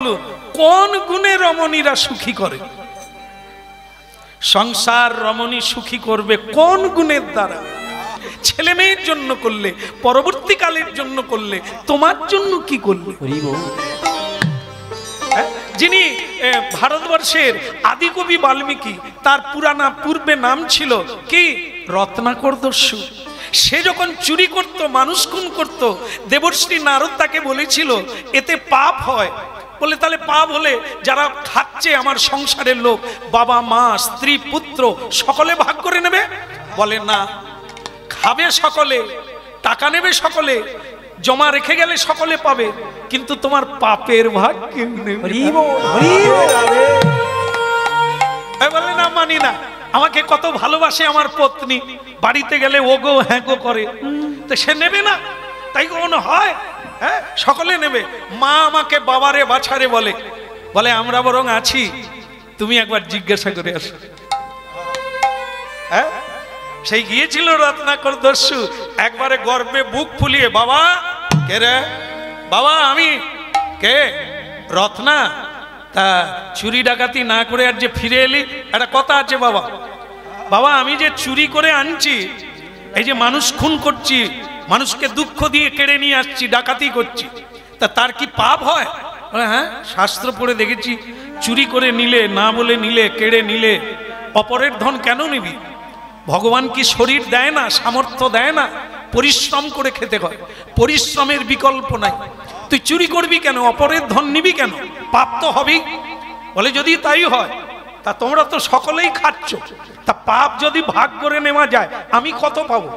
কোন গুণে রমণীরা সুখী করে? সংসার রমণী সুখী করবে কোন গুণের দ্বারা? ছেলে মেয়ের জন্য করলে, পরবর্তীকালের জন্য করলে, তোমার জন্য কি করলে? যিনি ভারতবর্ষের আদিকবি বাল্মীকি, তার পূর্বে নাম ছিল কি? রত্নাকর দস্যু। সে যখন চুরি করত, মানুষ খুন করত, দেবর্ষি নারদ তাকে বলেছিল এতে পাপ হয়। বলে তাহলে পাপ হলে যারা খাচ্ছে আমার সংসারের লোক, বাবা মা স্ত্রী পুত্র সকলে ভাগ করে নেবে? বলে না, খাবে সকলে, টাকা নেবে সকলে, জমা রেখে গেলে সকলে পাবে, কিন্তু তোমার পাপের ভাগ কেউ নেবে। বলে না, মানি না। আমাকে কত ভালোবাসে আমার পত্নী, বাড়িতে গেলে ওগো হ্যাঁ গো করে, তো সে নেবে না? তাই কখনো হয়? হ্যাঁ, সকলে নেবে। মা আমাকে বাবারে বাছারে বলে, বলে আমরা বরং আছি, তুমি একবার জিজ্ঞাসা করে আসো। হ্যাঁ, সেই গিয়েছিল রত্নাকর দস্যু, একবারে গর্বে বুক ফুলিয়ে, বাবা কে রে? বাবা আমি কে? রত্না। তা চুরি ডাকাতি না করে আর যে ফিরে এলি, একটা কথা আছে বাবা। বাবা আমি যে চুরি করে আনছি, এই যে মানুষ খুন করছি, মানুষকে দুঃখ দিয়ে কেড়ে নিয়ে আসছি, ডাকাতি করছি, তা তার কি পাপ হয়? হ্যাঁ, শাস্ত্র পড়ে দেখেছি, চুরি করে নিলে, না বলে নিলে, কেড়ে নিলে, অপরের ধন কেন নিবি? ভগবান কি শরীর দেয় না, সামর্থ্য দেয় না? পরিশ্রম করে খেতে হয়, পরিশ্রমের বিকল্প নাই। তুই চুরি করবি কেন? অপরের ধন নিবি কেন? পাপ তো হবেই। বলে যদি তাই হয়, তা তোমরা তো সকলেই খাচ্ছ, তা পাপ যদি ভাগ করে নেওয়া যায়, আমি কত পাবো?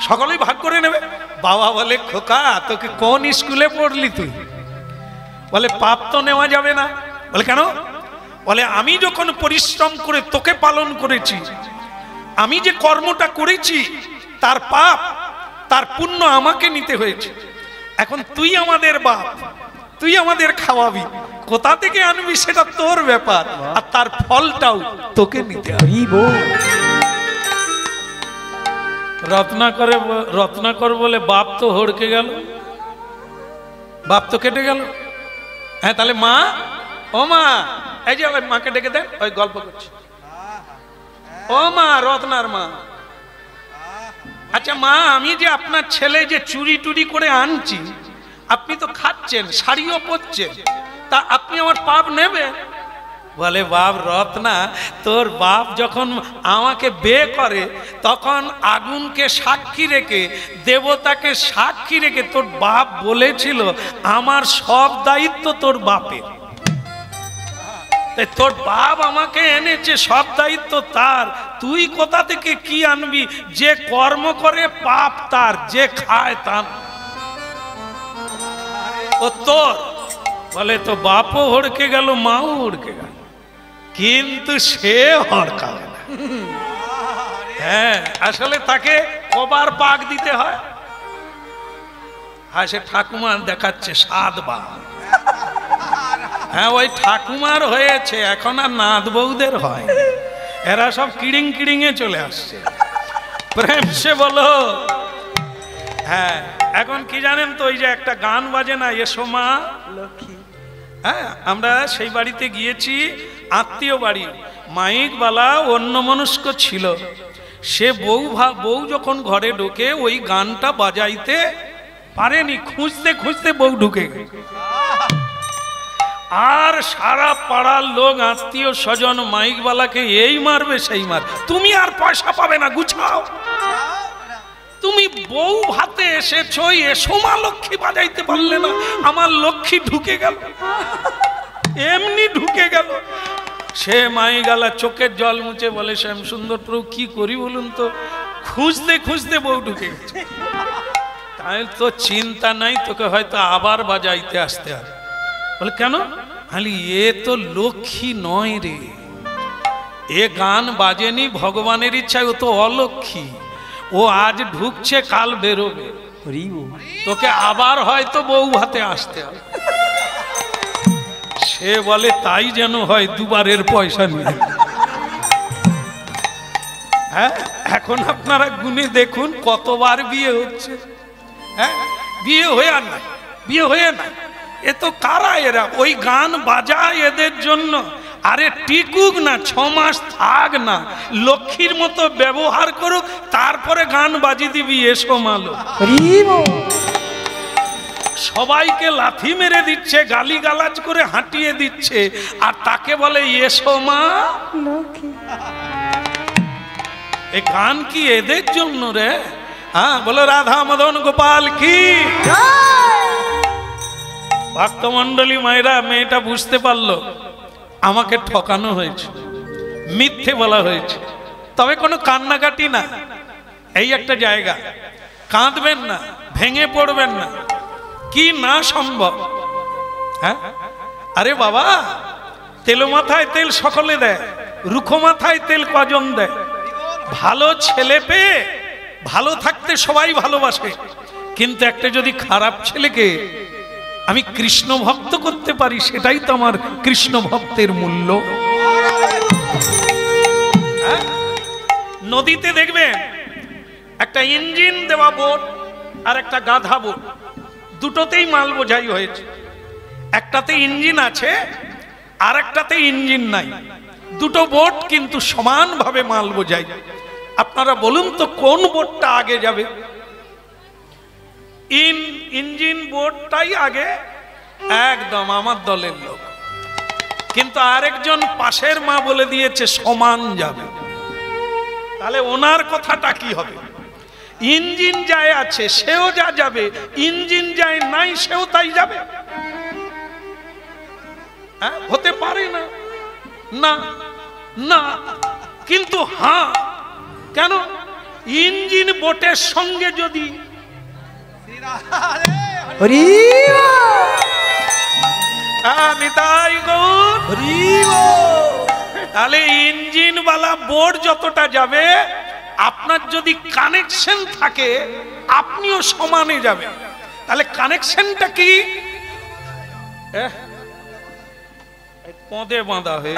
সকলেই ভাগ করে নেবে। বাবা বলে, খোকা তোকে কোন স্কুলে পড়লি তুই? বলে পাপ তো নেওয়া যাবে না। বলে কেন? বলে আমি যখন পরিশ্রম করে তোকে পালন করেছি, আমি যে কর্মটা করেছি তার পাপ, তার পুণ্য আমাকে নিতে হয়েছে। এখন তুই আমাদের বাপ, তুই আমাদের খাওয়াবি, কোথা থেকে আনবি সেটা তোর ব্যাপার, আর তার ফলটাও তোকে নিতে হবে। রত্নাকর বলে, বাপ তো হড়কে গেল, বাপ তো কেটে গেল। হ্যাঁ তাহলে মা, ও মা, এই যে মাকে ডেকে দেন, ওই গল্প করছে। ও মা, রত্নার মা, আচ্ছা মা, আমি যে আপনার ছেলে যে চুরি টুরি করে আনছি, আপনি তো খাচ্ছেন, শাড়িও পরছেন, তা আপনি আমার পাপ নেবেন? বলে বাপ রত্না, তোর বাপ যখন আমাকে বিয়ে করে, তখন আগুনকে সাক্ষী রেখে, দেবতাকে সাক্ষী রেখে তোর বাপ বলেছিল আমার সব দায়িত্ব তোর বাপের। তোর বাপ আমাকে এনেছে, সব দায়িত্ব তার, তুই কোথা থেকে কি আনবি? যে কর্ম করে পাপ তার, যে খায় তার। ও তোর। বলে তো বাপও হড়কে গেল, মাও হড়কে গেল, কিন্তু সে হড়কাবে না। হ্যাঁ, আসলে তাকে কবার পাক দিতে হয়? হ্যাঁ, সে ঠাকুমা দেখাচ্ছে 7 বার। হ্যাঁ, ওই ঠাকুমার হয়েছে, এখন আর নাথ বউদের হয়। এরা সব কিড়িং কিড়িংয়ে চলে আসছে। প্রেম সে বলো। হ্যাঁ, এখন কি জানেন তো, ওই যে একটা গান বাজে না, এসো মা লক্ষ্মী। হ্যাঁ, আমরা সেই বাড়িতে গিয়েছি, আত্মীয় বাড়ি, মাইকবালা অন্যমনস্ক ছিল। সে বউ যখন ঘরে ঢোকে, ওই গানটা বাজাইতে পারেনি, খুঁজতে খুঁজতে বউ ঢুকে গেছে। আর সারা পাড়ার লোক, আত্মীয় স্বজন মাইকবালাকে এই মারবে সেই মার, তুমি আর পয়সা পাবে না, গুছাও। তুমি বউ ভাতে এসেছো, এসো মা লক্ষ্মী বাজাইতে পারলে না, আমার লক্ষ্মী ঢুকে গেল, এমনি ঢুকে গেল। সে মাইগালা চোখের জল মুছে বলে, শ্যাম সুন্দর প্রভু কি করি বলুন তো, খুঁজতে খুঁজতে বউ ঢুকে গেছে। তাই তো চিন্তা নাই, তোকে হয়তো আবার বাজাইতে আসতে হবে। বলে কেন? আলি এ তো লক্ষ্মী নয় রে, এ গান বাজেনি ভগবানের ইচ্ছায়, ও তো অলক্ষ্মী, ও আজ ঢুকছে কাল বেরোবে, তোকে আবার হয়তো বউ ভাতে আসতে হবে। সে বলে তাই যেন হয়, দুবারের পয়সা নিয়ে। হ্যাঁ, এখন আপনারা গুনে দেখুন কতবার বিয়ে হচ্ছে। হ্যাঁ, বিয়ে হয়ে আর না, বিয়ে হয়ে না, এ তো কারা এরা? ওই গান বাজায় এদের জন্য। আরে টিকুক না, 6 মাস থাক না, লক্ষ্মীর মতো ব্যবহার করুক, তারপরে গান বাজি দিবি এসো মালো। সবাইকে লাথি মেরে দিচ্ছে, গালিগালাজ করে হাঁটিয়ে দিচ্ছে, আর তাকে বলে এসো মা। এ গান কি এদের জন্য রে? হ্যাঁ, বলো রাধা মদন গোপাল কি। ভক্তমণ্ডলী মায়েরা, মেয়েটা বুঝতে পারলো আমাকে ঠকানো হয়েছে, মিথ্যে বলা হয়েছে, তবে কোনো কান্নাকাটি না। এই একটা জায়গা, কাঁদবেন না, ভেঙে পড়বেন না, কি না সম্ভব। হ্যাঁ, আরে বাবা, তেলো মাথায় তেল সকলে দেয়, রুখো মাথায় তেল কজন দেয়? ভালো ছেলে পেয়ে ভালো থাকতে সবাই ভালোবাসে, কিন্তু একটা যদি খারাপ ছেলেকে আমি কৃষ্ণ ভক্ত করতে পারি, সেটাই তো আমার কৃষ্ণ ভক্তের মূল্য। নদীতে দেখবেন একটা ইঞ্জিন দেওয়া বোট আর একটা গাধা বোট, দুটোতেই মাল বোঝাই হয়েছে। একটাতে ইঞ্জিন আছে আর একটাতে ইঞ্জিন নাই, দুটো বোট কিন্তু সমানভাবে মাল বোঝাই। আপনারা বলুন তো কোন বোটটা আগে যাবে? ইঞ্জিন বোটটাই আগে, একদম আমার দলের লোক। কিন্তু আরেকজন পাশের মা বলে দিয়েছে সমান যাবে, তাহলে ওনার কথাটা কি হবে? ইঞ্জিন যায় আছে সেও যা যাবে, ইঞ্জিন যায় নাই সেও তাই যাবে? হ্যাঁ, হতে পারে না, না না। কিন্তু হ্যাঁ, কেন? ইঞ্জিন বোটের সঙ্গে যদি তাহলে ইঞ্জিনওয়ালা বোট যতটা যাবে, আপনার যদি কানেকশন থাকে আপনিও সমানে যাবেন। তাহলে কানেকশনটা কি? পদে বাঁধা হয়ে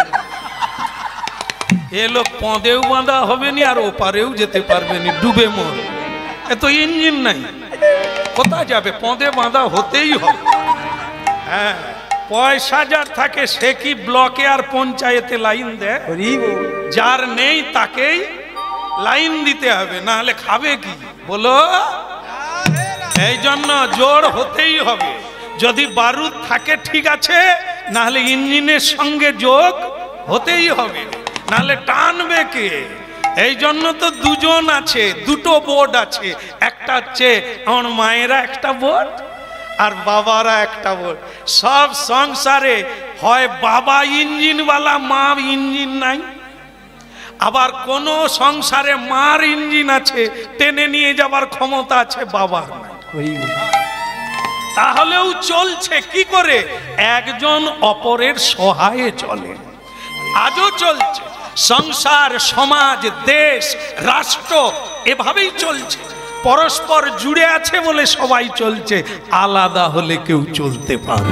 এ লোক পদেও বাঁধা হবে নি, আর ওপারেও যেতে পারবে নি, ডুবে মর। এত ইঞ্জিন নাই, কোথায় যাবে? পদে বাঁধা হতেই হবে। হ্যাঁ, পয়সা যার থাকে সে কি ব্লকে আর পঞ্চায়েতে লাইন দেয়? যার নেই তাকেই লাইন দিতে হবে, না হলে খাবে কি বলো? এই জন্য জোর হতেই হবে। যদি বারুদ থাকে ঠিক আছে, না হলে ইঞ্জিনের সঙ্গে যোগ হতেই হবে, নাহলে টানবে কে? এই জন্য তো দুজন আছে, দুটো বোর্ড আছে। একটা হচ্ছে আমার মায়েরা একটা বোর্ড, আর বাবারা একটা বোর্ড। সব সংসারে হয় বাবা ইঞ্জিনওয়ালা, মা ইঞ্জিন নাই। আবার কোন সংসারে মার ইঞ্জিন আছে, টেনে নিয়ে যাবার ক্ষমতা আছে, বাবার নাই। তাহলেও চলছে কি করে? একজন অপরের সহায়ে চলে, আজও চলছে। সংসার, সমাজ, দেশ, রাষ্ট্র এভাবেই চলছে। পরস্পর জুড়ে আছে বলে সবাই চলছে, আলাদা হলে কেউ চলতে পারে।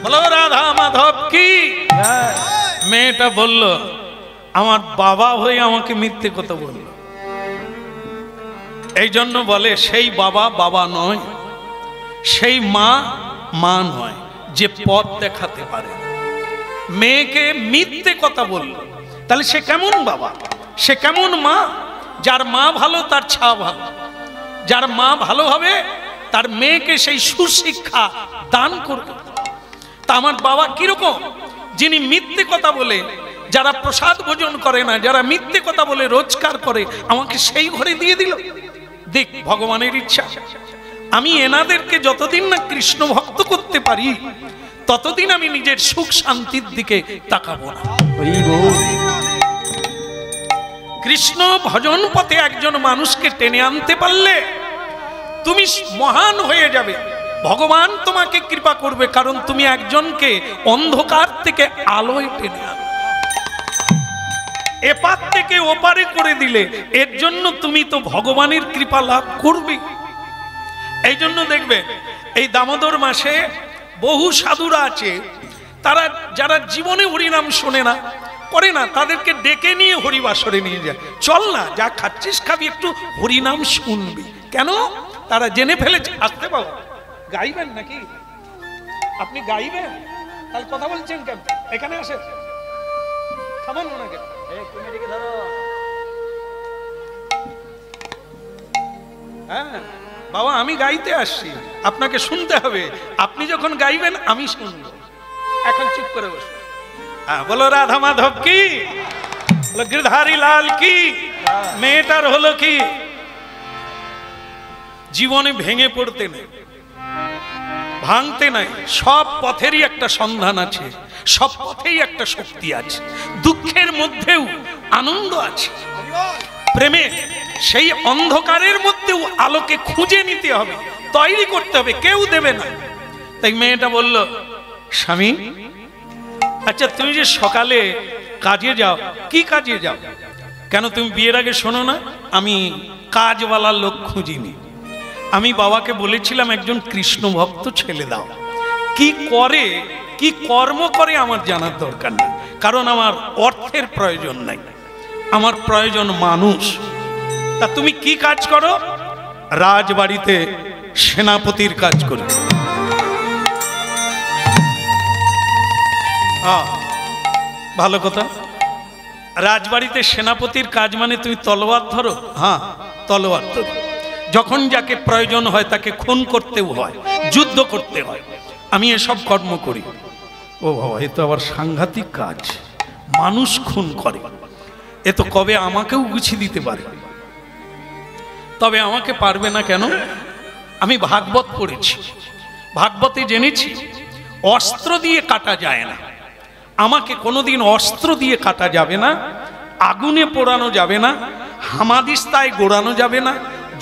বলো রাধা মাধব কি। মেয়েটা বলল আমার বাবা হয়ে আমাকে মিথ্যে কথা বলল। এই জন্য বলে সেই বাবা বাবা নয়, সেই মা মা নয়, যে পথ দেখাতে পারে। মেয়েকে মিথ্যে কথা বলল, তাহলে সে কেমন বাবা, সে কেমন মা? যার মা ভালো তার ছা ভালো, যার মা ভালো হবে তার মেয়েকে সেই সুশিক্ষা দান করবে। তা আমার বাবা কিরকম? যিনি মিথ্যে কথা বলে, যারা প্রসাদ ভোজন করে না, যারা মিথ্যে কথা বলে রোজগার করে, আমাকে সেই ঘরে দিয়ে দিল। দেখ, ভগবানের ইচ্ছা আমি এনাদেরকে যতদিন না কৃষ্ণ ভক্ত করতে পারি, ততদিন আমি নিজের সুখ শান্তির দিকে তাকাবো না। কৃষ্ণ ভজন পথে একজন মানুষকে টেনে আনতে পারলে তুমি মহান হয়ে যাবে। ভগবান তোমাকে কৃপা করবে, কারণ তুমি একজনকে অন্ধকার থেকে আলোয় টেনে আনো, এপার থেকে ওপারে করে দিলে, এর জন্য তুমি তো ভগবানের কৃপা লাভ করবে। এই জন্য দেখবে এই দামোদর মাসে বহু সাধুরা আছে, তারা যারা জীবনে হরিনাম শোনে না, করে না, তাদেরকে ডেকে নিয়ে হরিবাসরে নিয়ে যায়। চল না, যা খাচ্ছিস খাবি, একটু হরিনাম শুনবি। কেন? তারা জেনে ফেলেছে, আসতে পাবো গাইবেন নাকি? আপনি গাইবেন? তাহলে কথা বলছেন কেন? এখানে আসেন, থামান ওনাকে। হ্যাঁ বাবা, আমি গাইতে আসছি, আপনাকে শুনতে হবে। আপনি যখন গাইবেন আমি শুনব। এখন চুপ করে বসুন। হ্যাঁ, বলো রাধা মাধব কি, বলো গিরধারী লাল কি। মেয়েটার হলো কি, জীবনে ভেঙে পড়তে নেই, ভাঙতে নাই। সব পথেরই একটা সন্ধান আছে, সব পথেই একটা শক্তি আছে। দুঃখের মধ্যেও আনন্দ আছে, প্রেমে সেই অন্ধকারের মধ্যেও আলোকে খুঁজে নিতে হবে, তৈরি করতে হবে, কেউ দেবে না। তাই মেয়েটা বলল, স্বামী আচ্ছা তুমি যে সকালে কাজে যাও, কি কাজে যাও? কেন তুমি বিয়ের আগে শোনো না, আমি কাজওয়ালার লোক খুঁজিনি। আমি বাবাকে বলেছিলাম একজন কৃষ্ণ ভক্ত ছেলে দাও। কি করে, কি কর্ম করে আমার জানার দরকার নেই, কারণ আমার অর্থের প্রয়োজন নাই, আমার প্রয়োজন মানুষ। তা তুমি কি কাজ করো? রাজবাড়িতে সেনাপতির কাজ করি। ভালো কথা, রাজবাড়িতে সেনাপতির কাজ মানে তুমি তলোয়ার ধরো? হ্যাঁ, তলোয়ার ধরো। যখন যাকে প্রয়োজন হয় তাকে খুন করতেও হয়, যুদ্ধ করতে হয়, আমি এসব কর্ম করি। ও বাবা, এ তো আবার সাংঘাতিক কাজ, মানুষ খুন করে। এ তো কবে আমাকেও গুছিয়ে দিতে পারে, তবে আমাকে পারবে না কেন? আমি ভাগবত পড়েছি, ভাগবতে জেনেছি অস্ত্র দিয়ে কাটা যায় না। আমাকে কোনোদিন অস্ত্র দিয়ে কাটা যাবে না, আগুনে পোড়ানো যাবে না, হামাদিস্তায় গোড়ানো যাবে না,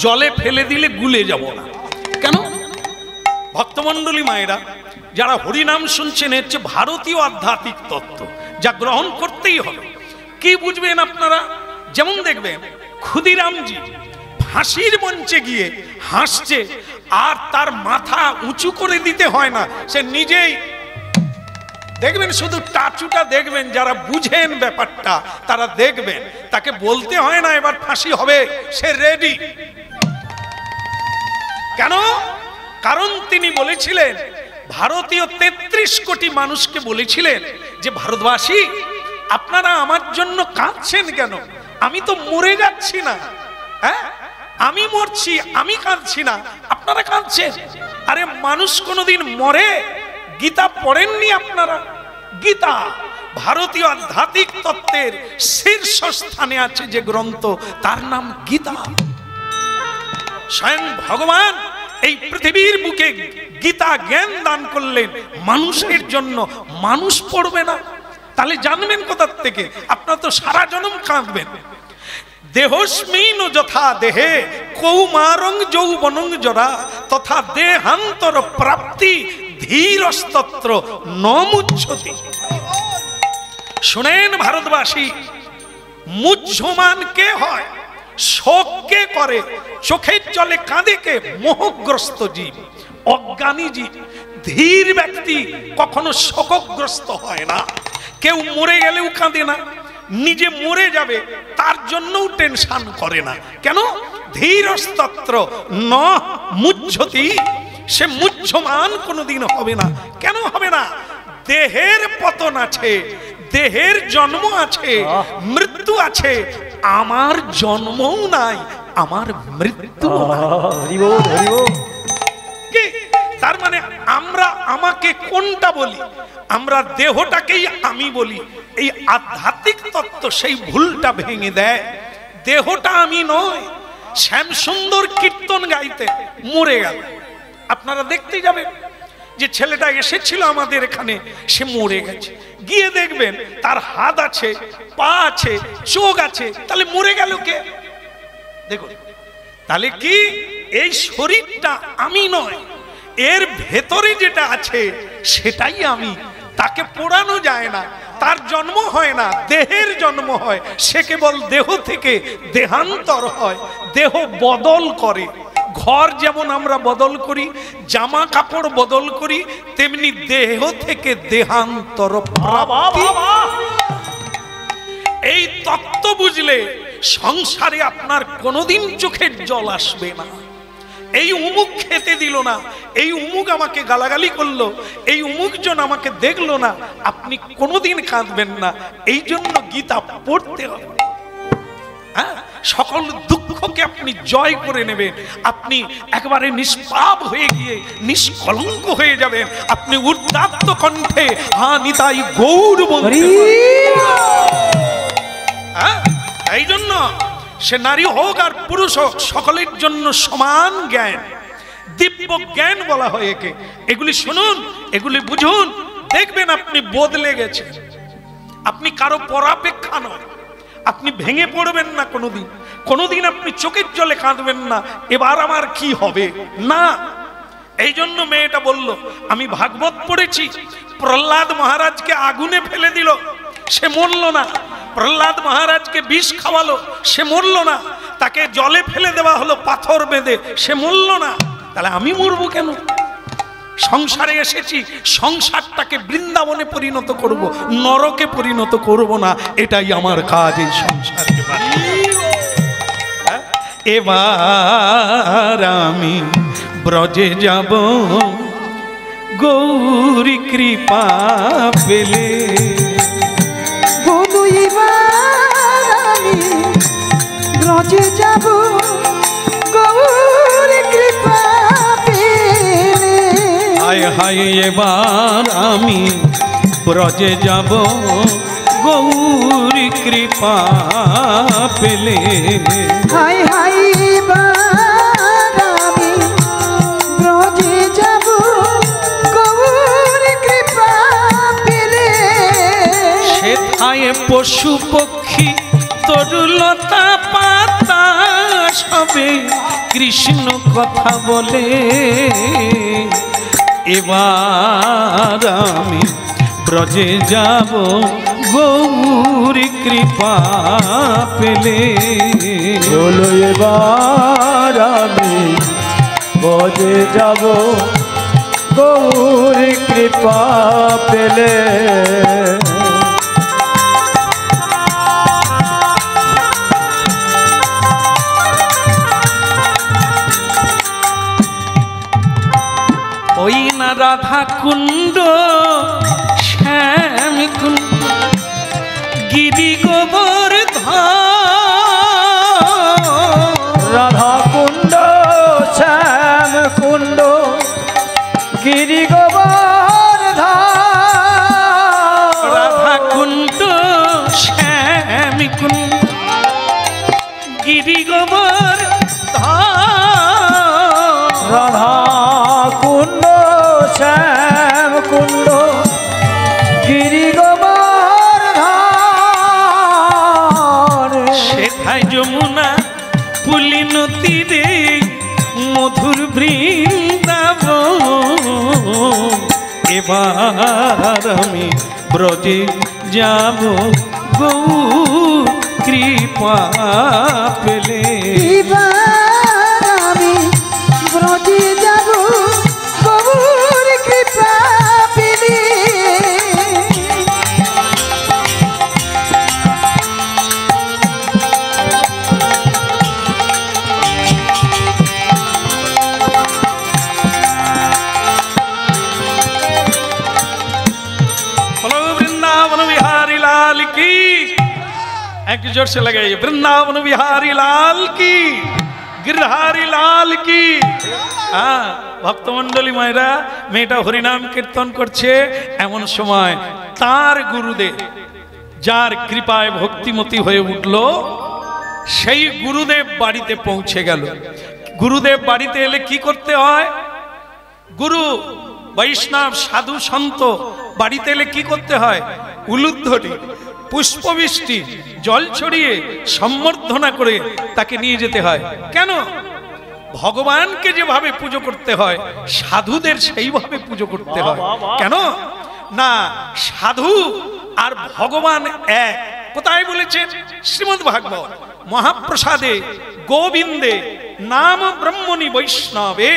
জলে ফেলে দিলে গুলে যাব না। কেন? ভক্তমণ্ডলী মায়েরা যারা হরিনাম শুনছেন, হচ্ছে ভারতীয় আধ্যাত্মিক তত্ত্ব, যা গ্রহণ করতেই হবে। কি বুঝবেন আপনারা? যেমন দেখবেন ক্ষুদিরামজি ফাঁসির মঞ্চে গিয়ে হাসছে, আর তার মাথা উঁচু করে দিতে হয় না, সে নিজেই দেখবেন, শুধু টাচুটা দেখবেন, যারা বুঝেন ব্যাপারটা তারা দেখবেন, তাকে বলতে হয় না এবার ফাঁসি হবে, সে রেডি। কেন? কারণ তিনি বলেছিলেন, ভারতীয় 33 কোটি মানুষকে বলেছিলেন যে ভারতবাসী আপনারা আমার জন্য কাঁদছেন কেন? আমি তো মরে যাচ্ছি না, হ্যাঁ আমি মরছি, আমি কাঁদছি না, আপনারা কাঁদছেন। আরে মানুষ কোনোদিন মরে? গীতা পড়েননি আপনারা? গীতা ভারতীয় আধ্যাত্মিক তত্ত্বের শীর্ষস্থানে আছে যে গ্রন্থ, তার নাম গীতা। স্বয়ং ভগবান এই পৃথিবীর বুকে গীতা জ্ঞান দান করলেন মানুষের জন্য। মানুষ পড়বে না, তাহলে জানবেন কোথা থেকে? আপনারা তো সারা জন্ম কাঁদবেন। দেহস্মিন যথা দেহে কৌমারং যৌবনং জরা তথা দেহান্তর প্রাপ্তি ধীরস্তত্র ন মুচ্ছতি। শুনেন ভারতবাসী, মুহ্যমান কে হয়? শোক কে করে? চোখের জলে কাঁদে কে? মোহগ্রস্ত জীব, অজ্ঞানী জীব। ধীর ব্যক্তি কখনো শোকগ্রস্ত হয় না। কেউ মরে গেলেও কাঁদে না, নিজে মরে যাবে তার জন্যও টেনশন করে না। কেন? ধীরস্তত্র ন মুহ্যতি, সে মুহ্যমান কোনোদিন হবে না। কেন হবে না? দেহের পতন আছে, দেহের জন্ম আছে, মৃত্যু আছে। আমার জন্মও নাই, আমার মৃত্যু। তার মানে আমরা আমাকে কোনটা বলি? আমরা দেহটাকেই আমি বলি। এই আধ্যাত্মিক তত্ত্ব সেই ভুলটা ভেঙে দেয়। দেহটা আমি নয়। শ্যামসুন্দর কীর্তন গাইতে মরে গেল, আপনারা দেখতে যাবেন যে ছেলেটা এসেছিল আমাদের এখানে, সে মরে গেছে। গিয়ে দেখবেন তার হাত আছে, পা আছে, চোখ আছে, তাহলে মরে গেল কে? দেখুন, তাহলে কি এই শরীরটা আমি নয়, এর ভেতরে যেটা আছে সেটাই আমি। তাকে পোড়ানো যায় না, তার জন্ম হয় না, দেহের জন্ম হয়। সে কেবল দেহ থেকে দেহান্তর হয়, দেহ বদল করে। ঘর যেমন আমরা বদল করি, জামা কাপড় বদল করি, তেমনি দেহ থেকে দেহান্তর প্রাপ্তি। এই তত্ত্ব বুঝলে সংসারে আপনার কোনোদিন চোখের জল আসবে না। এই অমুক খেতে দিল না, এই অমুক আমাকে গালাগালি করলো, এই অমুকজন আমাকে দেখলো না, আপনি কোনোদিন কাঁদবেন না। এই জন্য গীতা পড়তে হবে। হ্যাঁ, সকল দুঃখকে আপনি জয় করে নেবেন, আপনি একবারে নিষ্পাপ হয়ে গিয়ে নিষ্কলঙ্ক হয়ে যাবেন, আপনি উদাত্ত কণ্ঠে হা নিতাই গৌর বলতে পারবেন। এই জন্য সে নারী হোক আর পুরুষ হোক, সকলের জন্য সমান জ্ঞান, দিব্য জ্ঞান বলা হয় একে। এগুলি শুনুন, এগুলি বুঝুন, দেখবেন আপনি বদলে গেছেন। আপনি কারো পরাপেক্ষা নয়, আপনি ভেঙে পড়বেন না কোনোদিন, কোনোদিন আপনি চোখের জলে কাঁদবেন না এবার আমার কি হবে না। এই জন্য মেয়েটা বলল, আমি ভাগবত পড়েছি, প্রহ্লাদ মহারাজকে আগুনে ফেলে দিল, সে মরল না। প্রহ্লাদ মহারাজকে বিষ খাওয়ালো, সে মরল না। তাকে জলে ফেলে দেওয়া হলো পাথর বেঁধে, সে মরল না। তাহলে আমি মরবো কেন? সংসারে এসেছি, সংসারটাকে বৃন্দাবনে পরিণত করব, নরকে পরিণত করব না, এটাই আমার কাজ এই সংসারে। এবার আমি ব্রজে যাব গৌরী কৃপা পেলে, বধু এবার আমি ব্রজে যাব গৌরী কৃপা পেলে। হায় হায় এবার আমি ব্রজে যাব গৌরী কৃপা পেলে। হায় হায় এবার আমি ব্রজে যাব গৌরী কৃপা পেলে। সেথায় পশু পক্ষী তরুলতা পাতা সবে কৃষ্ণ কথা বলে। এবার আমি ব্রজে যাব গৌরী কৃপা পেলে। বলো এবার আমি ব্রজে যাব গৌরী কৃপা পেলে। ওই না রাধা কুণ্ড শ্যাম কুণ্ড গিরি গোবর্ধন। রাধা কুণ্ড শ্যাম কুণ্ড গিরি গোবর্ধন। রাধা কুণ্ড শ্যাম কুণ্ড গিরি গোবর্ধন। রাধা কুণ্ড শ্যাম কুণ্ড গিরি গোবর্ধন। সেথায় যমুনা পুলিন তীরে মধুর বৃন্দাবন। এবার আমি ব্রজে যাব গৌর কৃপা পেলে। এবার আমি ব্রজে যাব গৌরী কৃপা পেলে। बोलो वृंदावन बिहारी लाल की, एक जोर से लगे वृंदावन बिहारी लाल की, गिरधारी लाल की। हाँ, ভক্তমণ্ডলী মায়েরা, মেয়েটা হরিনাম কীর্তন করছে, এমন সময় তার গুরুদেব, যার কৃপায় ভক্তিমতী হয়ে উঠল, সেই গুরুদেব বাড়িতে পৌঁছে গেল। গুরুদেব বাড়িতে এলে কি করতে হয়? গুরু বৈষ্ণব সাধু সন্ত বাড়িতে এলে কি করতে হয়? উলুধ্বনি, পুষ্পবৃষ্টি, জল ছড়িয়ে সম্বর্ধনা করে তাকে নিয়ে যেতে হয়। কেন? ভগবানকে যেভাবে পুজো করতে হয় সাধুদের সেইভাবে পুজো করতে হয়। কেন না? সাধু আর ভগবান এক। কোথায় বলেছেন? শ্রীমদ্ ভাগবত মহাপ্রসাদে গোবিন্দে নাম ব্রহ্মণি বৈষ্ণবে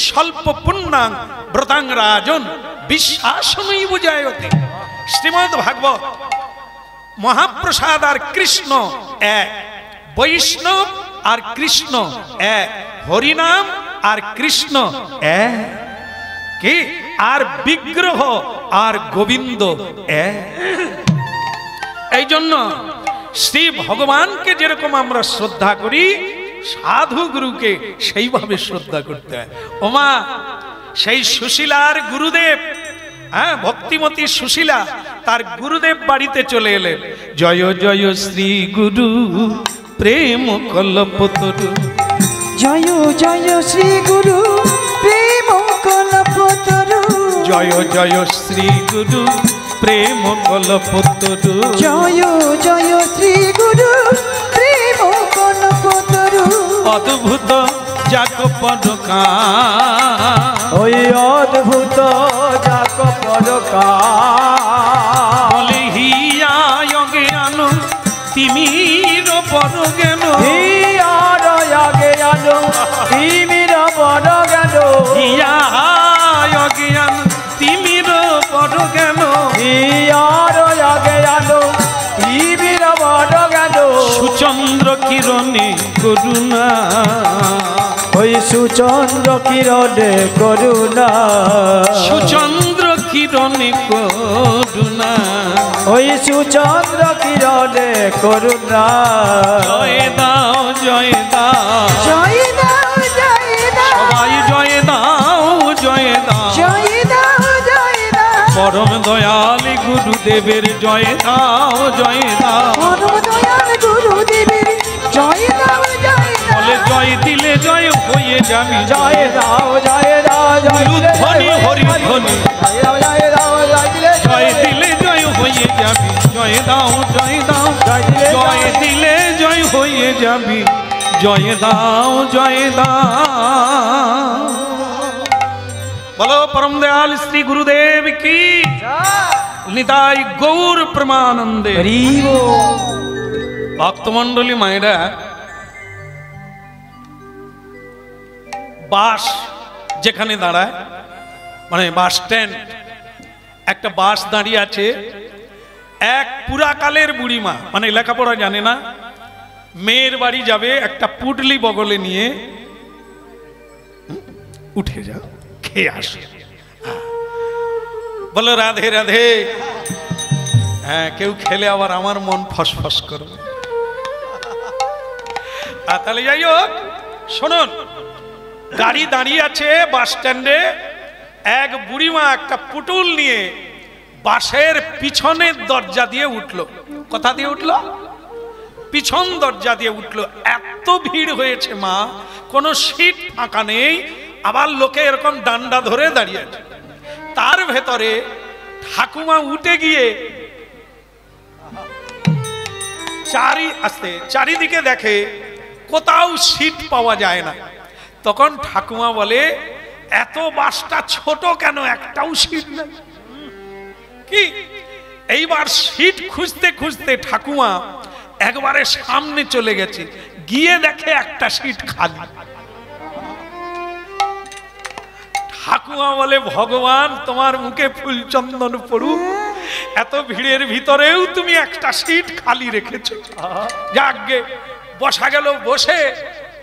স্বল্প পুণ্যাং ব্রতাং রাজন বিশ্বাসনই বুঝায়তে। শ্রীমদ্ ভাগবত মহাপ্রসাদ আর কৃষ্ণ এক, বৈষ্ণব আর কৃষ্ণ এক, হরিনাম আর কৃষ্ণ কি, আর বিগ্রহ আর গোবিন্দ এই জন্য শ্রী ভগবানকে যেরকম আমরা শ্রদ্ধা করি, সাধু গুরুকে সেইভাবে শ্রদ্ধা করতে হয়। ওমা সেই সুশীলার গুরুদেব, হ্যাঁ, ভক্তিমতী সুশীলা তার গুরুদেব বাড়িতে চলে এলেন। জয় জয় শ্রী গুরু প্রেম কল্পতরু, জয় জয় শ্রী গুরু প্রেম কল্পতরু, জয় জয় শ্রী গুরু প্রেম কল্পতরু, জয় জয় শ্রী গুরু প্রেম কল্পতরু। অদ্ভুত যাক পরকা, ওই অদ্ভুত যাক পরকা, বলে হিয়া জ্ঞান তিমির বড় জ্ঞান, হিয়ার আগে আলো তিমির বড় গেল, হিয়া জ্ঞান তিমির বড় জ্ঞান, হিয়ার আগে আলো তিমির বড় গেল, সুচন্দ্র কিরণে করুণা, ওই সুচন্দ্র কিরণে করুণা, সুচন্দ্র কিরণে করুণা, ওই সুচন্দ্র কিরণে করুণা। জয় দাও জয় দাও, জয় দাও জয় দাও, সবাই জয় দাও জয় দাও, জয় দাও জয় দাও, পরম দয়াল গুরুদেবের জয় দাও জয় দাও, পরম দয়াল গুরুদেবের জয় দাও জয় দাও। বলে জয় দিলে জয় হয়ে যাবি, জয় দাও জয় দাও জয় দিলে ধ্বনি হরি ধ্বনি, জয় দাও জয় দিলে জয় দিলে জয় হয়ে যাবি, জয় দাও জয় দাও, জয় দিলে জয় হয়ে যাবি, জয় দাও জয় দাও। বলো পরম দয়াল শ্রী গুরুদেব কি, নিতাই গৌর প্রেমানন্দে। ভক্তমন্ডলী মায়েরা, বাস যেখানে দাঁড়ায়, মানে বাস স্ট্যান্ড, একটা বাস দাঁড়িয়ে আছে, এক পুরাকালের বুড়িমা, মানে লেখাপড়া জানে না, মেয়ের বাড়ি যাবে, একটা পুটলি বগলে নিয়ে উঠে যাও, খেয়ে আসে, বলো রাধে রাধে। হ্যাঁ, কেউ খেলে আবার আমার মন ফসফস করবে। তাহলে যাই হোক, শুনুন, গাড়ি দাঁড়িয়ে আছে বাস স্ট্যান্ডে, এক বুড়িমা একটা পুটুল নিয়ে বাসের পিছনের দরজা দিয়ে উঠলো। কোথা দিয়ে উঠলো? পিছন দরজা দিয়ে উঠলো। এত ভিড় হয়েছে মা, কোনো সিট ফাঁকা নেই, আবার লোকে এরকম ডান্ডা ধরে দাঁড়িয়ে আছে। তার ভেতরে ঠাকুমা উঠে গিয়ে চারিদিকে দেখে কোথাও সিট পাওয়া যায় না। তখন ঠাকুমা বলে, এত বাসটা ছোট কেন, একটাও সিট নেই কি? এইবার সিট খুঁজতে খুঁজতে ঠাকুমা একবারে সামনে চলে গেছে, গিয়ে দেখে একটা সিট খালি। ঠাকুমা বলে, ভগবান তোমার মুখে ফুলচন্দন পড়ুক, এত ভিড়ের ভিতরেও তুমি একটা সিট খালি রেখেছো। যাকগে, বসা গেল। বসে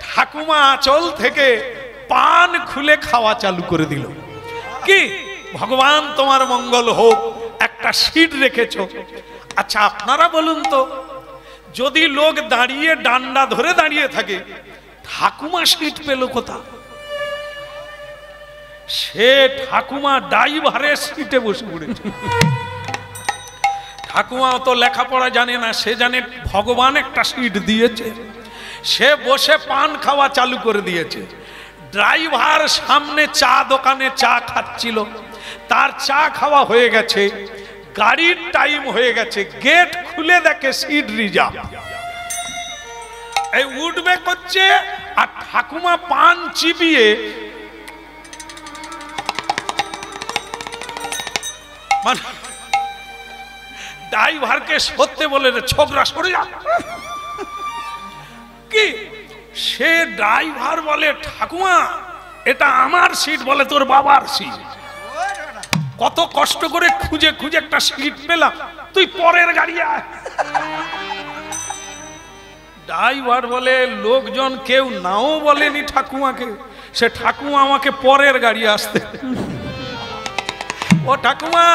ঠাকুমা আঁচল থেকে পান খুলে খাওয়া চালু করে দিল। কি, ভগবান তোমার মঙ্গল হোক, একটা সিট রেখেছো। আচ্ছা আপনারা বলুন তো, যদি লোক দাঁড়িয়ে ডান্ডা ধরে দাঁড়িয়ে থাকে, ঠাকুমা সিট পেল কোথা? সে ঠাকুমা ড্রাইভারের সিটে বসে পড়েছে। ঠাকুমা তো লেখাপড়া জানে না, সে জানে ভগবান একটা সিট দিয়েছে, সে বসে পান খাওয়া চালু করে দিয়েছে। ড্রাইভার সামনে চা দোকানে চা খাচ্ছিল, তার চা খাওয়া হয়ে গেছে, গাড়ির টাইম হয়ে গেছে, গেট খুলে দেখে সিট রিজার্ভ। এই উঠবে করছে, আর ঠাকুমা পান চিবিয়ে মানে ড্রাইভারকে সত্যি বলে, ছোকরা সরে যা। কি, সে ড্রাইভার বলে, ঠাকুমা এটা আমার সিট। বলে, তোর বাবার সিট। কত কষ্ট করে খুঁজে খুঁজে একটা সিট পেলাম, তুই পরের গাড়ি আয়। ড্রাইভার বলে, লোকজন কেউ নাও বলেনি ঠাকুমাকে, সে ঠাকুমা আমাকে পরের গাড়ি আসতে, ও ঠাকুমা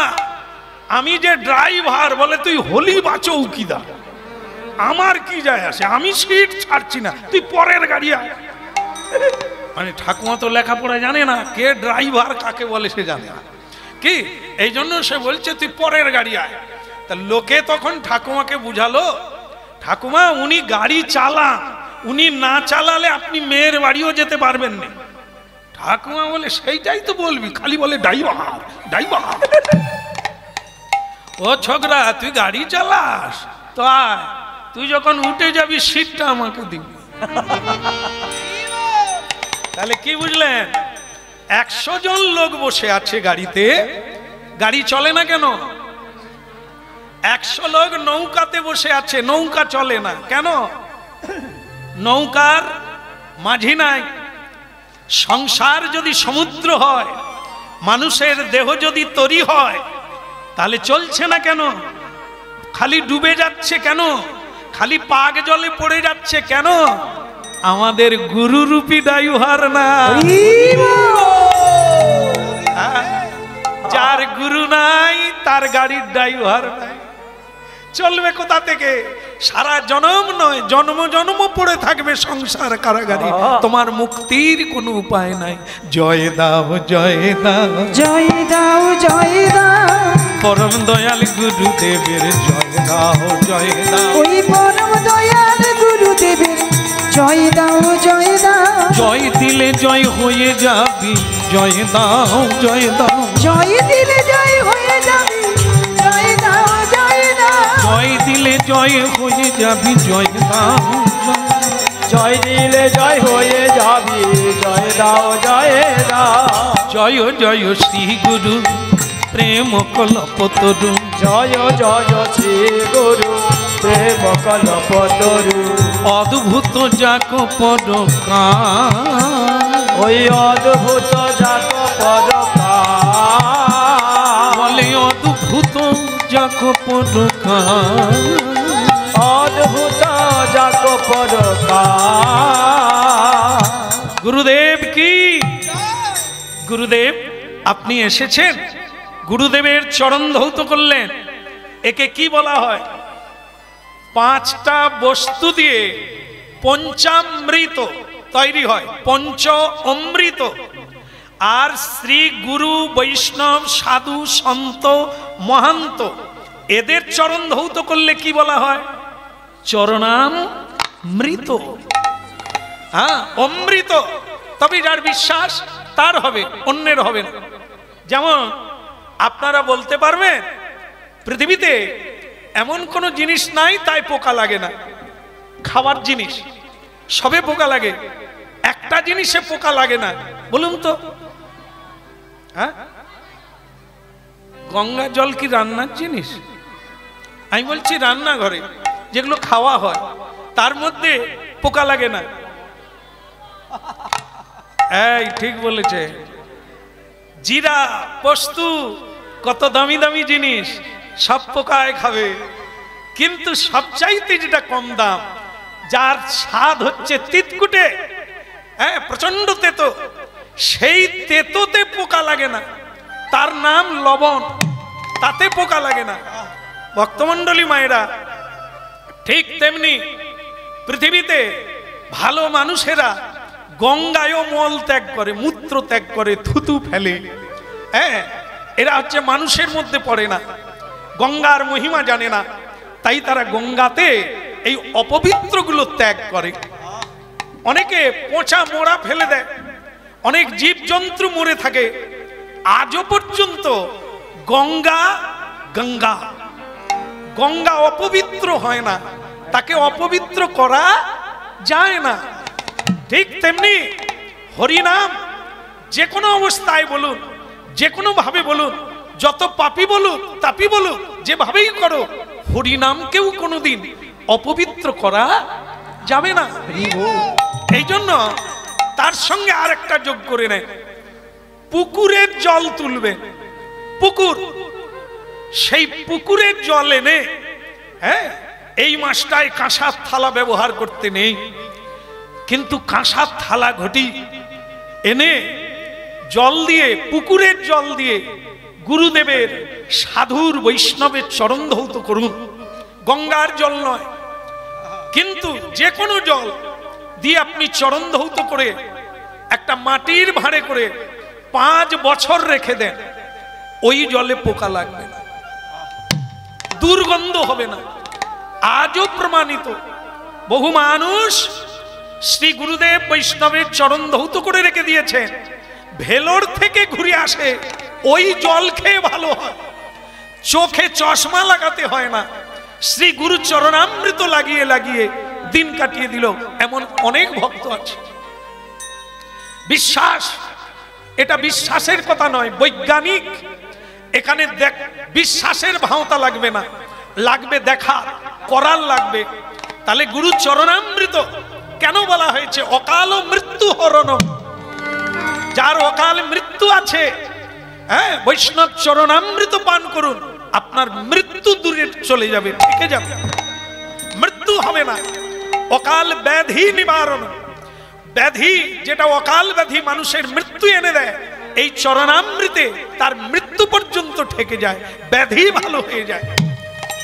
আমি যে ড্রাইভার, বলে তুই হলি বা চৌকিদার, আমার কি যায় আসে, আমি সিট ছাড়ছি না, তুই পরের গাড়ি আয়। মানে ঠাকুমা তো লেখাপড়া জানে না, কে ড্রাইভার কাকে বলে সে জানে না কি, এই জন্য সে বলছে তুই পরের গাড়ি আয়। তা লোকে তখন ঠাকুমাকে বুঝালো, ঠাকুমা উনি গাড়ি চালান, উনি না চালালে আপনি মেয়ের বাড়িও যেতে পারবেন না। ঠাকুমা বলে সেইটাই তো বলবি, খালি বলে ড্রাইভার ড্রাইভার। ও ছোকরা তুই গাড়ি চালাস তো আয়, তুই যখন উঠে যাবি সিটটা আমাকে দিবি। তাহলে কি বুঝলেন, 100 জন লোক বসে আছে গাড়িতে, গাড়ি চলে না কেন? 100 লোক নৌকাতে বসে আছে, নৌকা চলে না কেন? নৌকার মাঝি নাই। সংসার যদি সমুদ্র হয়, মানুষের দেহ যদি তরি হয়, তাহলে চলছে না কেন? খালি ডুবে যাচ্ছে কেন? খালি পাক জলে পড়ে যাচ্ছে কেন? আমাদের গুরুরূপী ড্রাইভার না। যার গুরু নাই তার গাড়ির ড্রাইভার নাই, চলবে কোথা থেকে? সারা জনম নয়, জন্ম জন্ম পড়ে থাকবে সংসার কারাগারে, তোমার মুক্তির কোনো উপায় নাই। জয় দাও জয় দাও জয় দাও জয় দাও, পরম দয়াল গুরুদেবের জয় দাও জয় দাও, ওই পরম দয়াল গুরুদেবের জয় দাও জয় দাও, জয় দিলে জয় হয়ে যাবি, জয় দাও জয় দাও, জয় দিলে জয় হয়ে যাবে, জয় দাও জয় দাও, জয় দিলে জয় হয়ে যাবি, জয় দাও জয় দিলে জয় হয়ে যাবি, জয় দাও জয় দাও, জয় জয় শ্রী গুরু প্রেম কল্পতরু, জয় জয় শ্রী গুরু প্রেম কল্পতরু, অদ্ভুত যাক পরকার, ওই অদ্ভুত যাক পরকার, বলে অদ্ভুত যাক পরকার, অদ্ভুত যাক পরকার। গুরুদেব কি? গুরুদেব আপনি এসেছেন, গুরুদেবের চরণ ধৌত করলেন, একে কি বলা হয়? 5টা বস্তু দিয়ে পঞ্চামৃত তৈরি হয়, পঞ্চ অমৃত। আর শ্রী গুরু বৈষ্ণব সাধু সন্ত মহান্ত এদের চরণ ধৌত করলে কি বলা হয়? চরণামৃত। হ্যাঁ, অমৃত। তবে যার বিশ্বাস তার হবে, অন্যের হবে না। যেমন আপনারা বলতে পারবেন পৃথিবীতে এমন কোনো জিনিস নাই তাই পোকা লাগে না। খাবার জিনিস সবে পোকা লাগে, একটা জিনিসে পোকা লাগে না, বলুন তো? হ্যাঁ, গঙ্গা জল কি রান্নার জিনিস? আমি বলছি রান্নাঘরে যেগুলো খাওয়া হয় তার মধ্যে পোকা লাগে না। এই ঠিক বলেছে। জিরা পোস্তু কত দামি দামি জিনিস, সব পোকায় খাবে, কিন্তু সবচাইতে যেটা কম দাম, যার স্বাদ হচ্ছে তিতকুটে, হ্যাঁ প্রচন্ড তেতো, সেই তেতোতে পোকা লাগে না, তার নাম লবণ, তাতে পোকা লাগে না। ভক্তমণ্ডলী মায়েরা, ঠিক তেমনি পৃথিবীতে ভালো মানুষেরা গঙ্গায়ও মল ত্যাগ করে, মূত্র ত্যাগ করে, থুতু ফেলে। হ্যাঁ, এরা হচ্ছে মানুষের মধ্যে পড়ে না, গঙ্গার মহিমা জানে না, তাই তারা গঙ্গাতে এই অপবিত্রগুলো ত্যাগ করে। অনেকে পচা মোড়া ফেলে দেয়, অনেক জীবজন্তু মরে থাকে। আজও পর্যন্ত গঙ্গা গঙ্গা গঙ্গা অপবিত্র হয় না, তাকে অপবিত্র করা যায় না। ঠিক তেমনি হরিনাম যে কোনো অবস্থায় বলুন, যে কোনো ভাবে বলুন, যত পাপী বলুন তাপী বলুন, যেভাবেই করো, হরিনামকেও কোনোদিন অপবিত্র করা যাবে না। এই জন্য তার সঙ্গে আর একটা যোগ করে নেয়, পুকুরের জল তুলবে, পুকুর, সেই পুকুরের জল এনে, হ্যাঁ এই মাসটায় কাঁসার থালা ব্যবহার করতে নেই, কিন্তু কাঁসার থালা ঘটি এনে জল দিয়ে, পুকুরের জল দিয়ে গুরুদেবের সাধুর বৈষ্ণবের চরণ ধৌত করুন। গঙ্গার জল নয়, কিন্তু যে কোনো জল দিয়ে আপনি চরণ ধৌত করে একটা মাটির ভাঁড়ে করে 5 বছর রেখে দেন, ওই জলে পোকা লাগবে না, দুর্গন্ধ হবে না। আজও প্রমাণিত, বহু মানুষ শ্রী গুরুদেব বৈষ্ণবের চরণ ধৌত করে রেখে দিয়েছেন, ভেলোর থেকে ঘুরে আসে, ওই জল খেয়ে ভালো হয়, চোখে চশমা লাগাতে হয় না, শ্রী গুরু চরণামৃত লাগিয়ে লাগিয়ে দিন কাটিয়ে দিল। এমন অনেক ভক্ত আছে। বিশ্বাস, এটা বিশ্বাসের কথা নয়, বৈজ্ঞানিক। এখানে বিশ্বাসের ভাওতা লাগবে না, লাগবে দেখা করার লাগবে। তাহলে গুরু চরণামৃত কেন বলা হয়েছে অকাল মৃত্যু হরণ? যার অকাল মৃত্যু আছে, হ্যাঁ, বৈষ্ণব চরণামৃত পান করুন, আপনার মৃত্যু দূরে চলে যাবে, থেকে যাবে, মৃত্যু হবে না। অকাল ব্যাধি নিবারণ, ব্যাধি যেটা অকাল ব্যাধি মানুষের মৃত্যু এনে দেয়, এই চরণামৃতে তার মৃত্যু পর্যন্ত ঠেকে যায়, ব্যাধি ভালো হয়ে যায়।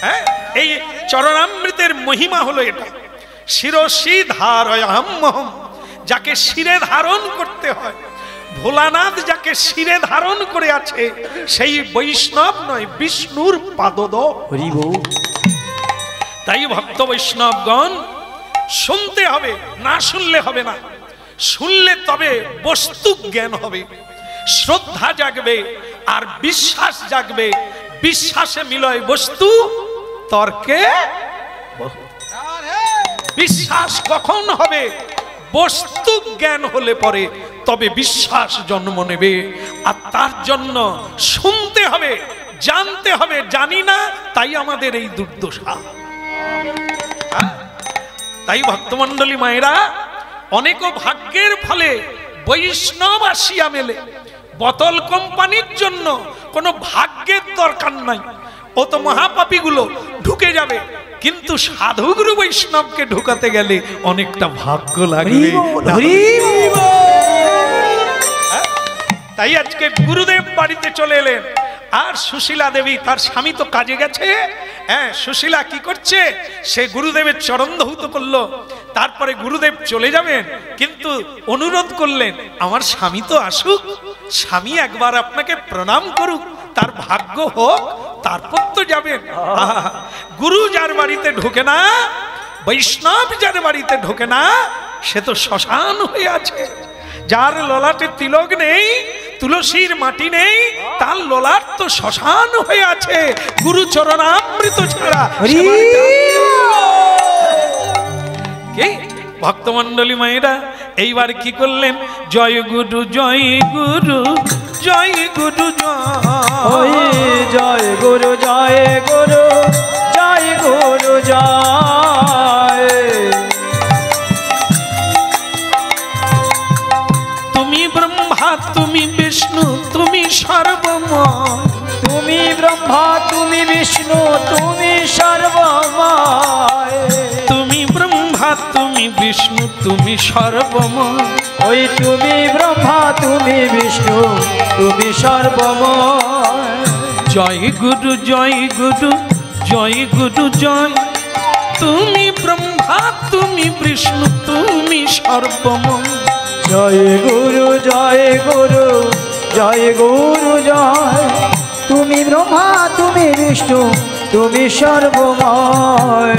হ্যাঁ, এই চরণামৃতের মহিমা হলো এটা। শিরসি ধারয়াম্যহম, যাকে শিরে ধারণ করতে হয়, ভোলানাথ যাকে শিরে ধারণ করে আছে, সেই বৈষ্ণব নয়, বিষ্ণুর পাদদয়। হরি বল। তাই ভক্ত বৈষ্ণবগণ শুনতে হবে, না শুনলে হবে না। শুনলে তবে বস্তু জ্ঞান হবে, শ্রদ্ধা জাগবে আর বিশ্বাস জাগবে। বিশ্বাসে মিলয় বস্তু, তর্কে বিশ্বাস কখন হবে? বস্তু জ্ঞান হলে পরে তবে বিশ্বাস জন্ম নেবে। আর তার জন্য শুনতে হবে, জানতে হবে। জানি না, তাই আমাদের এই দুর্দশা। তাই ভক্তমণ্ডলী মায়েরা, অনেক ভাগ্যের ফলে বৈষ্ণব আসিয়া মেলে। বোতল কোম্পানির জন্য কোনো ভাগ্যের দরকার নাই, ও তো মহাপাপীগুলো ঢুকে যাবে, কিন্তু সাধুগুরু বৈষ্ণবকে ঢুকাতে গেলে অনেকটা ভাগ্য লাগবে। তাই আজকে গুরুদেব বাড়িতে চলে এলেন, আর সুশীলা দেবী, তার স্বামী তো কাজে গেছে। হ্যাঁ, সুশীলা কি করছে? সে গুরুদেবের চরণ ধৌত করলো। তারপরে গুরুদেব চলে যাবেন, কিন্তু অনুরোধ করলেন, আমার স্বামী তো আসুক, স্বামী একবার আপনাকে প্রণাম করুক, তার ভাগ্য হোক, তারপর তো যাবেন। গুরু যার বাড়িতে ঢোকে না, বৈষ্ণব যার বাড়িতে ঢোকে না, সে তো শ্মশান হয়ে আছে। যার ললাটে তিলক নেই, তুলসীর মাটি নেই, তার ললাট তো শ্মশান হয়ে আছে। গুরু চরণামৃত ছাড়া কে? ভক্তমণ্ডলী মায়েরা এইবার কি করলেন? জয় গুরু জয় গুরু, জয় গুরু জয়, জয় গুরু জয় গুরু, জয় গুরু জয়। তুমি ব্রহ্মা, তুমি বিষ্ণু, তুমি সর্বময়। তুমি ব্রহ্মা, তুমি বিষ্ণু, তুমি সর্বময়। তুমি ব্রহ্মা, তুমি বিষ্ণু, তুমি সর্বময়। ওই তুমি ব্রহ্মা, তুমি বিষ্ণু, তুমি সর্বময়। জয় গুরু জয় গুরু, জয় গুরু জয়। তুমি ব্রহ্মা, তুমি বিষ্ণু, তুমি সর্বময়। জয় গুরু জয় গুরু, জয় গুরু জয়। তুমি ব্রহ্মা, তুমি বিষ্ণু, তুমি সর্বময়।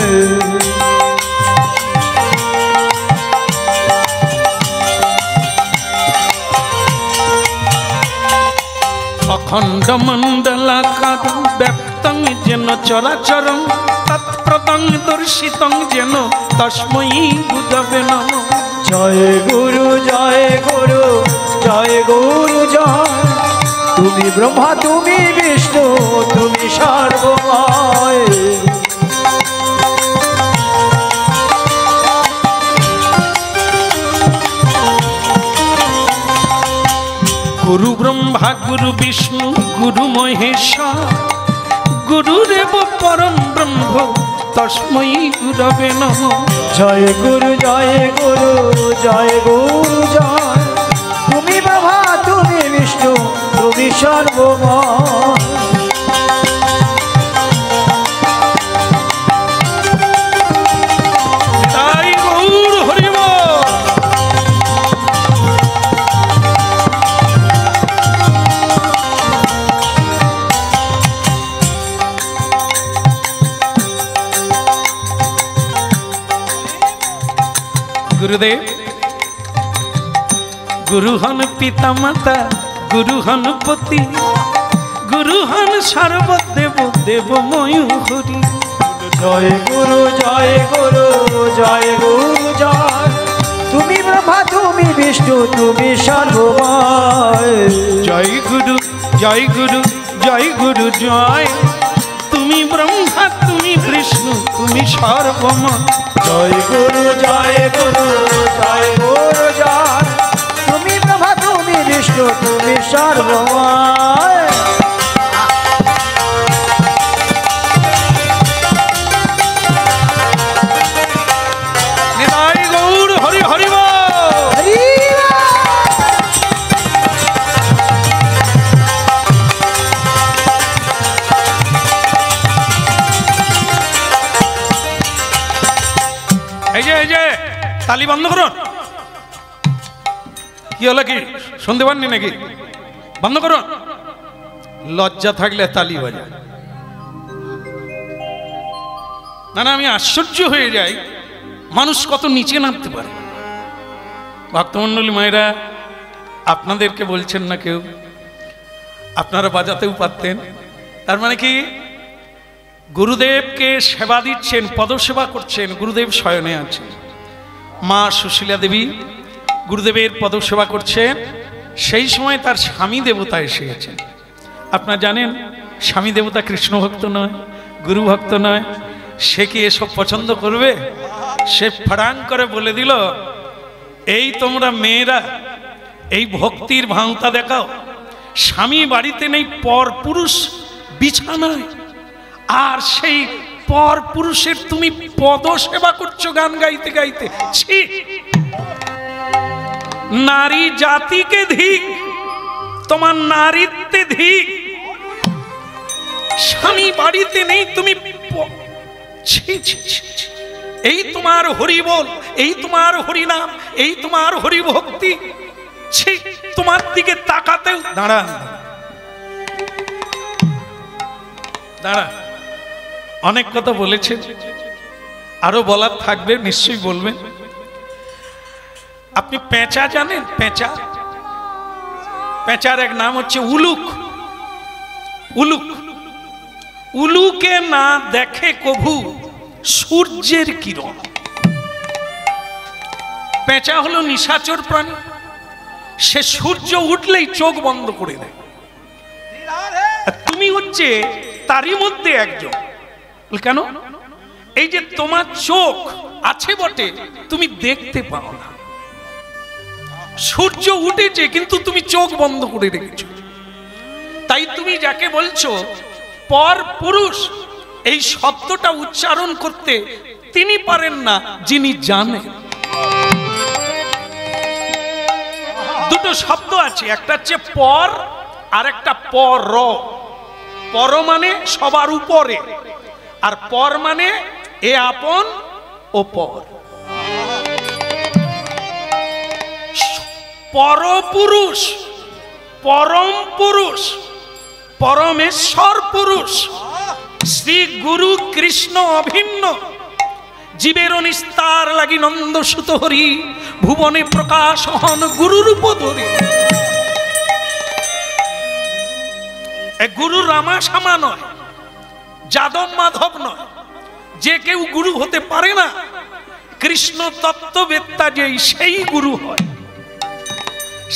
অখণ্ড মণ্ডলাকারং ব্যক্তং যেন চরাচরং, তৎপ্রদং দর্শিতং যেন তস্मै গুরবে নমঃ। জয় গুরু জয় গুরু, জয় গুরু জয়। তুমি ব্রহ্মা, তুমি বিষ্ণু, তুমি সর্বময়। গুরু ব্রহ্মা গুরু বিষ্ণু গুরু মহেশ্বর, গুরুরেব পরম ব্রহ্ম তস্मै গুরবে নমঃ। জয় গুরু জয় গুরু, জয় গুরু জয়। তুমি বিষ্ণু তুমি সর্বময়। তাই গৌর হরি বল। গুরুদেব, গুরু হন পিতা মাতা, গুরু হন পতি, গুরু হন সর্বদেব দেবময় হরি। জয় গুরু জয় গুরু জয় গুরু জয়, তুমি ব্রহ্মা তুমি বিষ্ণু তুমি সর্বময়। জয় গুরু জয় গুরু জয় গুরু জয়, তুমি ব্রহ্মা তুমি বিষ্ণু তুমি সর্বময়। জয় গুরু জয় গুরু জয় গুরু জয়, তুমি ব্রহ্মা তুমি বিষ্ণু তুমি সর্বময়। নিতাই গৌর হরি হরি বল। এই যে তালি বন্ধ করুন। কি হলো, কি শুনতে পাননি নাকি? বন্ধ করুন। লজ্জা থাকলে তালি বাজা না। না, আমি আশ্চর্য হয়ে যাই মানুষ কত নিচে নামতে পারে। ভক্তমণ্ডলী মায়েরা, আপনাদেরকে বলছেন না কেউ, আপনারা বাজাতেও পারতেন। তার মানে কি, গুরুদেবকে সেবা দিচ্ছেন, পদসেবা করছেন, গুরুদেব শয়নে আছেন। মা সুশীলা দেবী গুরুদেবের পদসেবা করছেন, সেই সময় তার স্বামী দেবতা এসে গেছেন। আপনারা জানেন স্বামী দেবতা কৃষ্ণ ভক্ত নয়, গুরু ভক্ত নয়। সে কি এসব পছন্দ করবে? সে ফাড়াং করে বলে দিল, এই তোমরা মেয়েরা এই ভক্তির ভাঙতা দেখাও, স্বামী বাড়িতে নেই, পর পুরুষ বিছানায়, আর সেই পর পুরুষের তুমি পদ সেবা করছো গান গাইতে গাইতে। ছি, নারী জাতিকে ধিক, তোমার নারীত্বে ধিক। স্বামী বাড়িতে নেই, তুমি ছি ছি ছি। এই তোমার হরি বল, এই তোমার হরি নাম, এই তোমার হরি ভক্তি। ছি, তোমার দিকে তাকাতেও দাঁড়া দাঁড়া। অনেক কথা বলেছেন, আরো বলার থাকবে, নিশ্চয়ই বলবেন। আপনি পেঁচা জানেন? পেঁচা, পেঁচার এক নাম হচ্ছে উলুক। উলুক, উলুকে না দেখে কভু সূর্যের কিরণ। পেঁচা হলো নিশাচর প্রাণী, সে সূর্য উঠলেই চোখ বন্ধ করে দেয়। তুমি হচ্ছে তারই মধ্যে একজন। কেন? এই যে তোমার চোখ আছে বটে, তুমি দেখতে পাও না। সূর্য উঠেছে কিন্তু তুমি চোখ বন্ধ করে রেখেছ। তাই তুমি যাকে বলছো পর পুরুষ, এই শব্দটা উচ্চারণ করতে তিনি পারেন না, যিনি জানেন। দুটো শব্দ আছে, একটা হচ্ছে পর আর একটা পর। পর মানে সবার উপরে, আর পর মানে এ আপন ও পর। পরপুরুষ, পরম পুরুষ, পরমেশ্বর পুরুষ শ্রী গুরু কৃষ্ণ অভিন্ন। জীবের নিস্তার লাগি নন্দ সুত হরি, ভুবনে প্রকাশ হন গুরুরূপ ধরি। গুরু রামা শামা নয়, যাদব মাধব নয়, যে কেউ গুরু হতে পারে না। কৃষ্ণ তত্ত্ববেত্তা যেই, সেই গুরু হয়।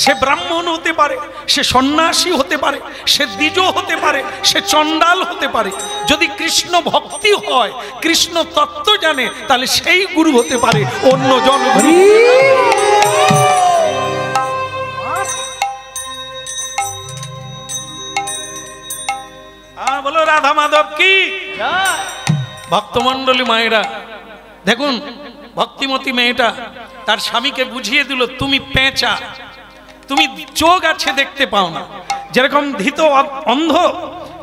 সে ব্রাহ্মণ হতে পারে, সে সন্ন্যাসী হতে পারে, সে দ্বিজ হতে পারে, সে চণ্ডাল হতে পারে। যদি কৃষ্ণ ভক্তি হয়, কৃষ্ণ তত্ত্ব জানে, তাহলে সেই গুরু হতে পারে, অন্য জন গুরু। বলো রাধা মাধব কি। ভক্তমণ্ডলী মায়েরা দেখুন, ভক্তিমতী মেয়েটা তার স্বামীকে বুঝিয়ে দিল, তুমি পেঁচা, তুমি চোখ আছে দেখতে পাও না। যেরকম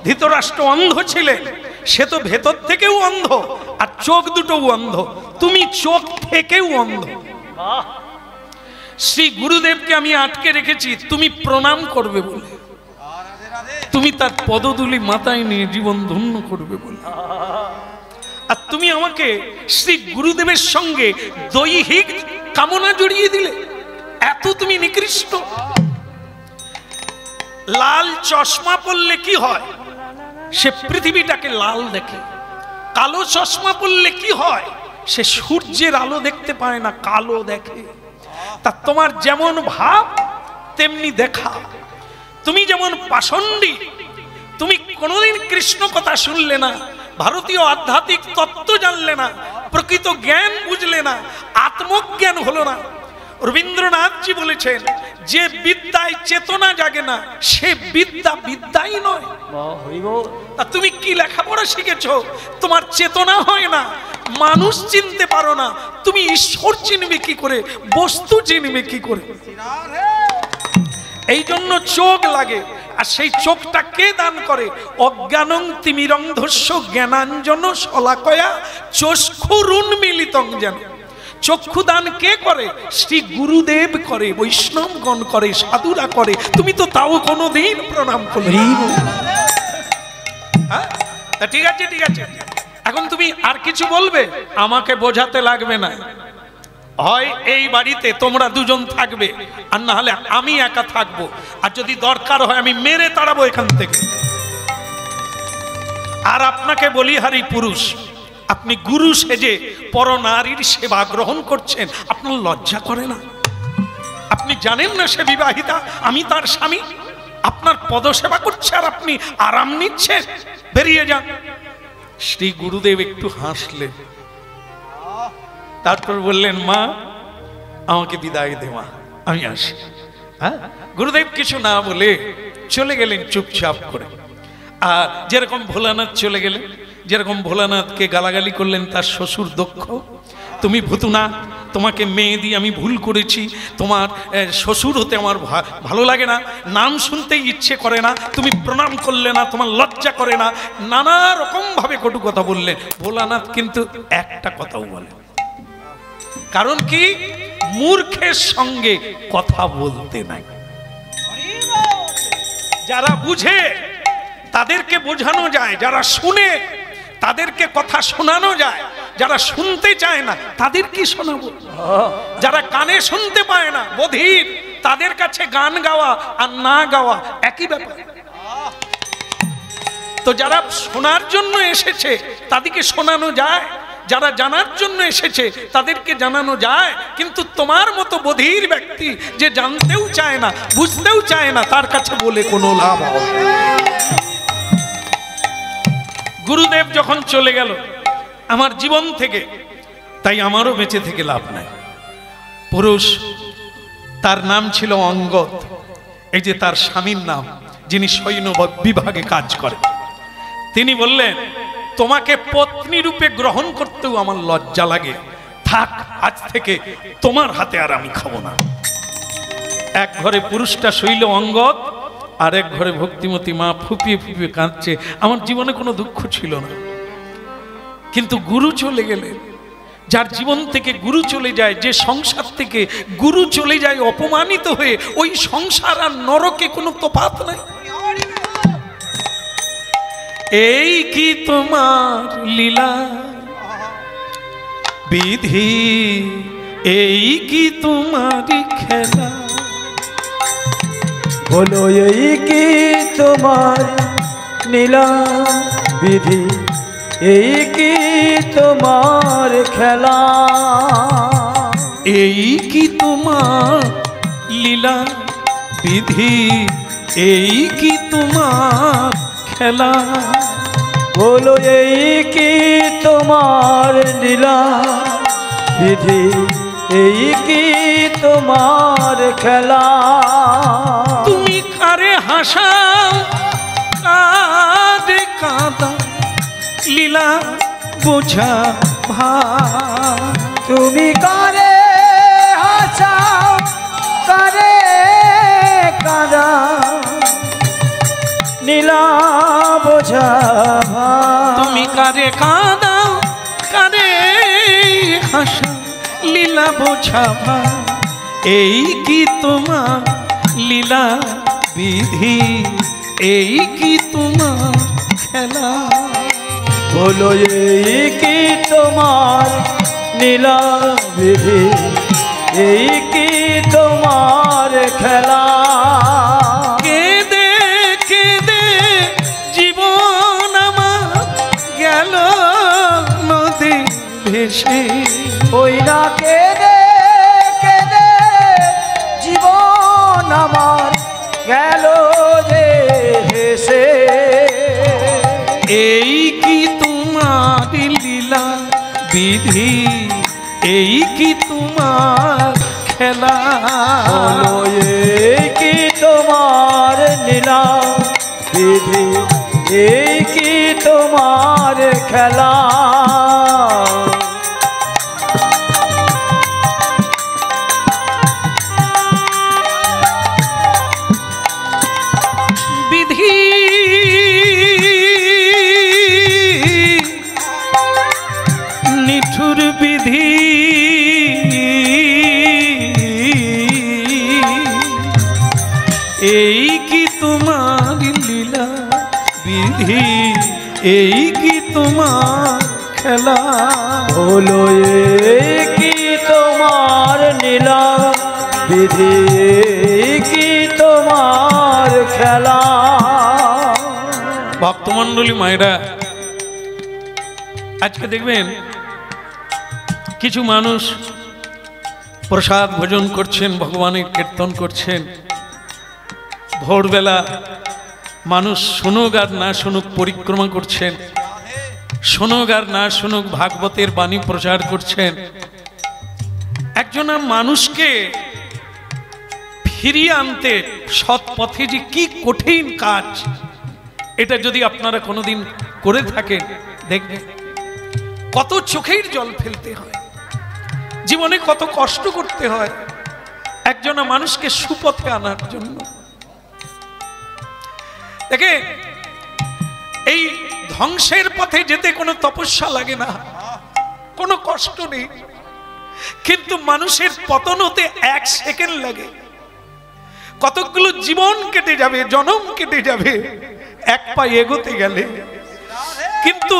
ধৃতরাষ্ট্র অন্ধ ছিলেন, সে তো ভেতর থেকেও অন্ধ আর চোখ দুটোও অন্ধ, তুমি চোখ থেকেও অন্ধ। শ্রী গুরুদেবকে আমি আটকে রেখেছি তুমি প্রণাম করবে বলে, তুমি তার পদধূলি মাথায় নিয়ে জীবন ধন্য করবে বলে, আর তুমি আমাকে শ্রী গুরুদেবের সঙ্গে দৈহিক কামনা জড়িয়ে দিলে। এত তুমি নিকৃষ্ট। লাল চশমা পরলে কি হয়? সে পৃথিবীটাকে লাল দেখে। কালো চশমা পরলে কি হয়? সে সূর্যের আলো দেখতে পায় না, কালো দেখে। তা তোমার যেমন ভাব তেমনি দেখা। তুমি যেমন পাষণ্ডী, তুমি কোনোদিন কৃষ্ণ কথা শুনলে না, ভারতীয় আধ্যাত্মিক তত্ত্ব জানলে না, প্রকৃত জ্ঞান বুঝলে না, আত্মজ্ঞান হলো না। রবীন্দ্রনাথজি বলেছেন, যে বিদ্যায় চেতনা জাগে না সে বিদ্যা বিদ্যাই নয়। তা তুমি কি লেখাপড়া শিখেছো? তোমার চেতনা হয় না, মানুষ চিনতে পারো না, তুমি ঈশ্বর চিনবে কি করে, বস্তু চিনবে কি করে? এই জন্য চোখ লাগে। আর সেই চোখটা কে দান করে? অজ্ঞানং তিমিরন্ধস্য জ্ঞানাঞ্জন শলাকয়া চক্ষুরুন্মিলিতং যেন। চক্ষু দান কে করে? শ্রী গুরুদেব করে, বৈষ্ণবগণ করে, সাধুরা করে। তুমি তো তাও কোনোদিন প্রণাম করলে। ঠিক আছে, ঠিক আছে, এখন তুমি আর কিছু বলবে, আমাকে বোঝাতে লাগবে না। হয় এই বাড়িতে তোমরা দুজন থাকবে, আর না হলে আমি একা থাকবো। আর যদি দরকার হয় আমি মেরে তাড়াবো এখান থেকে। আর আপনাকে বলিহারি পুরুষ, আপনি গুরু সেজে পরনারীর সেবা গ্রহণ করছেন, আপনার লজ্জা করে না? আপনি জানেন না সে বিবাহিতা, আমি তার স্বামী? আপনার পদসেবা করছে আর আপনি আরাম নিচ্ছেন। বেরিয়ে যান। শ্রী গুরুদেব একটু হাসলেন, তারপর বললেন, মা আমাকে বিদায় দে মা, আমি আসি। হ্যাঁ, গুরুদেব কিছু না বলে চলে গেলেন চুপচাপ করে। আর যেরকম ভোলানাথ চলে গেলেন, যেরকম ভোলানাথকে গালাগালি করলেন তার শ্বশুর দক্ষ, তুমি ভুতুনা, তোমাকে মেয়ে দিয়ে আমি ভুল করেছি, তোমার শ্বশুর হতে আমার ভালো লাগে না, নাম শুনতেই ইচ্ছে করে না, তুমি প্রণাম করলে না, তোমার লজ্জা করে না, নানা রকমভাবে কটু কথা বললেন। ভোলানাথ কিন্তু একটা কথাও বলে। কারণ কি? মূর্খের সঙ্গে কথা বলতে নাই। যারা বুঝে তাদেরকে বোঝানো যায়, যারা শুনে তাদেরকে কথা শোনানো যায়, যারা শুনতে চায় না তাদের কি শোনাবো? যারা কানে শুনতে পায় না, বধির, তাদের কাছে গান গাওয়া আর না গাওয়া একই ব্যাপার। তো যারা শোনার জন্য এসেছে তাদেরকে শোনানো যায়, যারা জানার জন্য এসেছে তাদেরকে জানানো যায়। কিন্তু তোমার মতো বধির ব্যক্তি যে জানতেও চায় না, বুঝতেও চায় না, তার কাছে বলে কোনো লাভ হবে না। গুরুদেব যখন চলে গেল আমার জীবন থেকে, তাই আমারও বেঁচে থেকে লাভ নাই। পুরুষ, তার নাম ছিল অঙ্গদ, এই যে তার স্বামীর নাম, যিনি সৈন্য বিভাগে কাজ করেন। তিনি বললেন, তোমাকে পত্নী রূপে গ্রহণ করতেও আমার লজ্জা লাগে, থাক আজ থেকে তোমার হাতে আর আমি খাবো না। এক ঘরে পুরুষটা শৈল অঙ্গদ, আর এক ঘরে ভক্তিমতী মা ফুপিয়ে ফুপিয়ে কাঁদছে। আমার জীবনে কোনো দুঃখ ছিল না, কিন্তু গুরু চলে গেলেন। যার জীবন থেকে গুরু চলে যায়, যে সংসার থেকে গুরু চলে যায় অপমানিত হয়ে, ওই সংসার আর নরকে কোনো তফাৎ নাই। এই কি তোমার লীলা বিধি, এই কি তোমারি খেলা, বলো এই কি তোমার নীলা বিধি, এই কি তোমার খেলা, এই কি তোমার লীলা বিধি, এই কি তোমার খেলা, বলো এই কি তোমার লীলা বিধি, এই কি তোমার খেলা। তুমি কারে হাসাও কারে কাঁদা, লীলা বোঝা ভাই। তুমি কারে হাসাও কারে কাঁদা নীলা বোঝা তুমি কারে কাঁদাও কারে হাসা লীলা বোঝাবা এই কি তোমার লীলা বিধি এই কি তোমার খেলা বলো এই কি তোমার নীলা বিধি এই কি তোমার খেলা কেঁদে কেঁদে জীবন আমার গেল নদী ভেসে ওই না কেঁদে কেঁদে জীবন আমার গেল যে হেসে এই কি তোমার লীলা বিধি এই কি তোমার খেলা বলো এই কি তোমার নীলা বিধি এই কি তোমার খেলা বিধি নিঠুর বিধি এই কি তোমার লীলা বিধি এই কি তোমার খেলা বলো এই কি তোমার নীলা বিধি এই কি তোমার খেলা ভক্তমণ্ডলী মায়েরা আজকে দেখবেন কিছু মানুষ প্রসাদ ভোজন করছেন ভগবানের কীর্তন করছেন ভোরবেলা মানুষ শুনুক আর না শুনুক পরিক্রমা করছেন শুনুক আর না শুনুক ভাগবতের বাণী প্রচার করছেন একজন মানুষকে ফিরিয়ে আনতে সৎ পথে যে কি কঠিন কাজ এটা যদি আপনারা কোনোদিন করে থাকেন দেখবেন কত চোখের জল ফেলতে হয় জীবনে কত কষ্ট করতে হয় একজন মানুষকে সুপথে আনার জন্য দেখে এই ধ্বংসের পথে যেতে কোনো তপস্যা লাগে না কোনো কষ্ট নেই কিন্তু মানুষের পতন হতে 1 সেকেন্ড লাগে কতগুলো জীবন কেটে যাবে জনম কেটে যাবে এক পা এগোতে গেলে কিন্তু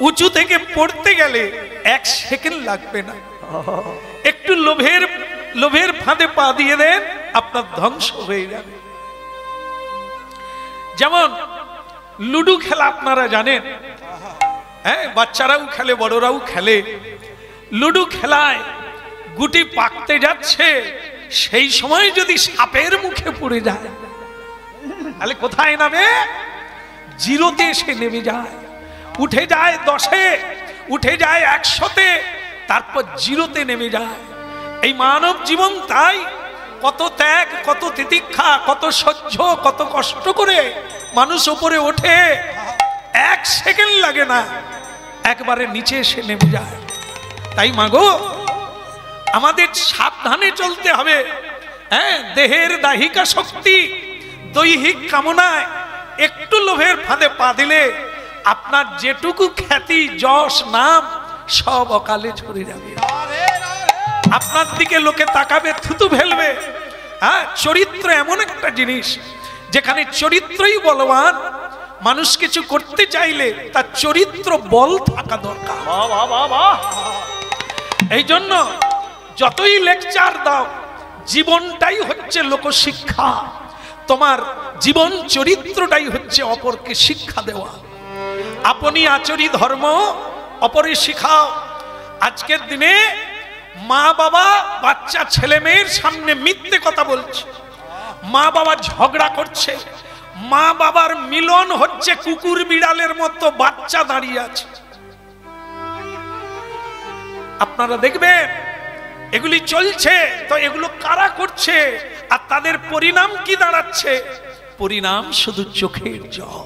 উঁচু থেকে পড়তে গেলে 1 সেকেন্ড লাগবে না একটু লোভের ফাঁদে পা দিয়ে দেন আপনার ধ্বংস হয়ে যাবে যেমন লুডু খেলা আপনারা জানেন হ্যাঁ বাচ্চারাও খেলে বড়রাও খেলে লুডু খেলায় গুটি পাকতে যাচ্ছে সেই সময় যদি সাপের মুখে পড়ে যায় তাহলে কোথায় নামে জিরোতে এসে নেমে যায় উঠে যায় 10-এ উঠে যায় 100-তে তারপর জিরোতে নেমে যায় এই মানব জীবন তাই কত ত্যাগ কত তিতিক্ষা কত সহ্য কত কষ্ট করে মানুষ উপরে ওঠে 1 সেকেন্ড লাগে না একবারে নিচে এসে নেমে যায় তাই মাগো আমাদের সাবধানে চলতে হবে হ্যাঁ দেহের দাহিকা শক্তি দৈহিক কামনায় একটু লোভের ফাঁদে পা দিলে আপনার যেটুকু খ্যাতি যশ নাম সব অকালে ঝরে যাবে আপনার দিকে লোকে তাকাবে থুতু ফেলবে হ্যাঁ চরিত্র এমন একটা জিনিস যেখানে চরিত্রই বলবান মানুষ কিছু করতে চাইলে তার চরিত্র বল থাকা দরকার এই জন্য যতই লেকচার দাও জীবনটাই হচ্ছে লোকশিক্ষা তোমার জীবন চরিত্রটাই হচ্ছে অপরকে শিক্ষা দেওয়া আপনি আচরি ধর্ম অপরে শিখাও আজকের দিনে মা বাবা বাচ্চা ছেলে মেয়ের সামনে মিথ্যে কথা বলছে মা বাবা ঝগড়া করছে মা বাবার মিলন হচ্ছে কুকুর বিড়ালের মতো বাচ্চা দাঁড়িয়ে আছে আপনারা দেখবেন এগুলি চলছে তো এগুলো কারা করছে আর তাদের পরিণাম কি দাঁড়াচ্ছে পরিণাম শুধু চোখের জল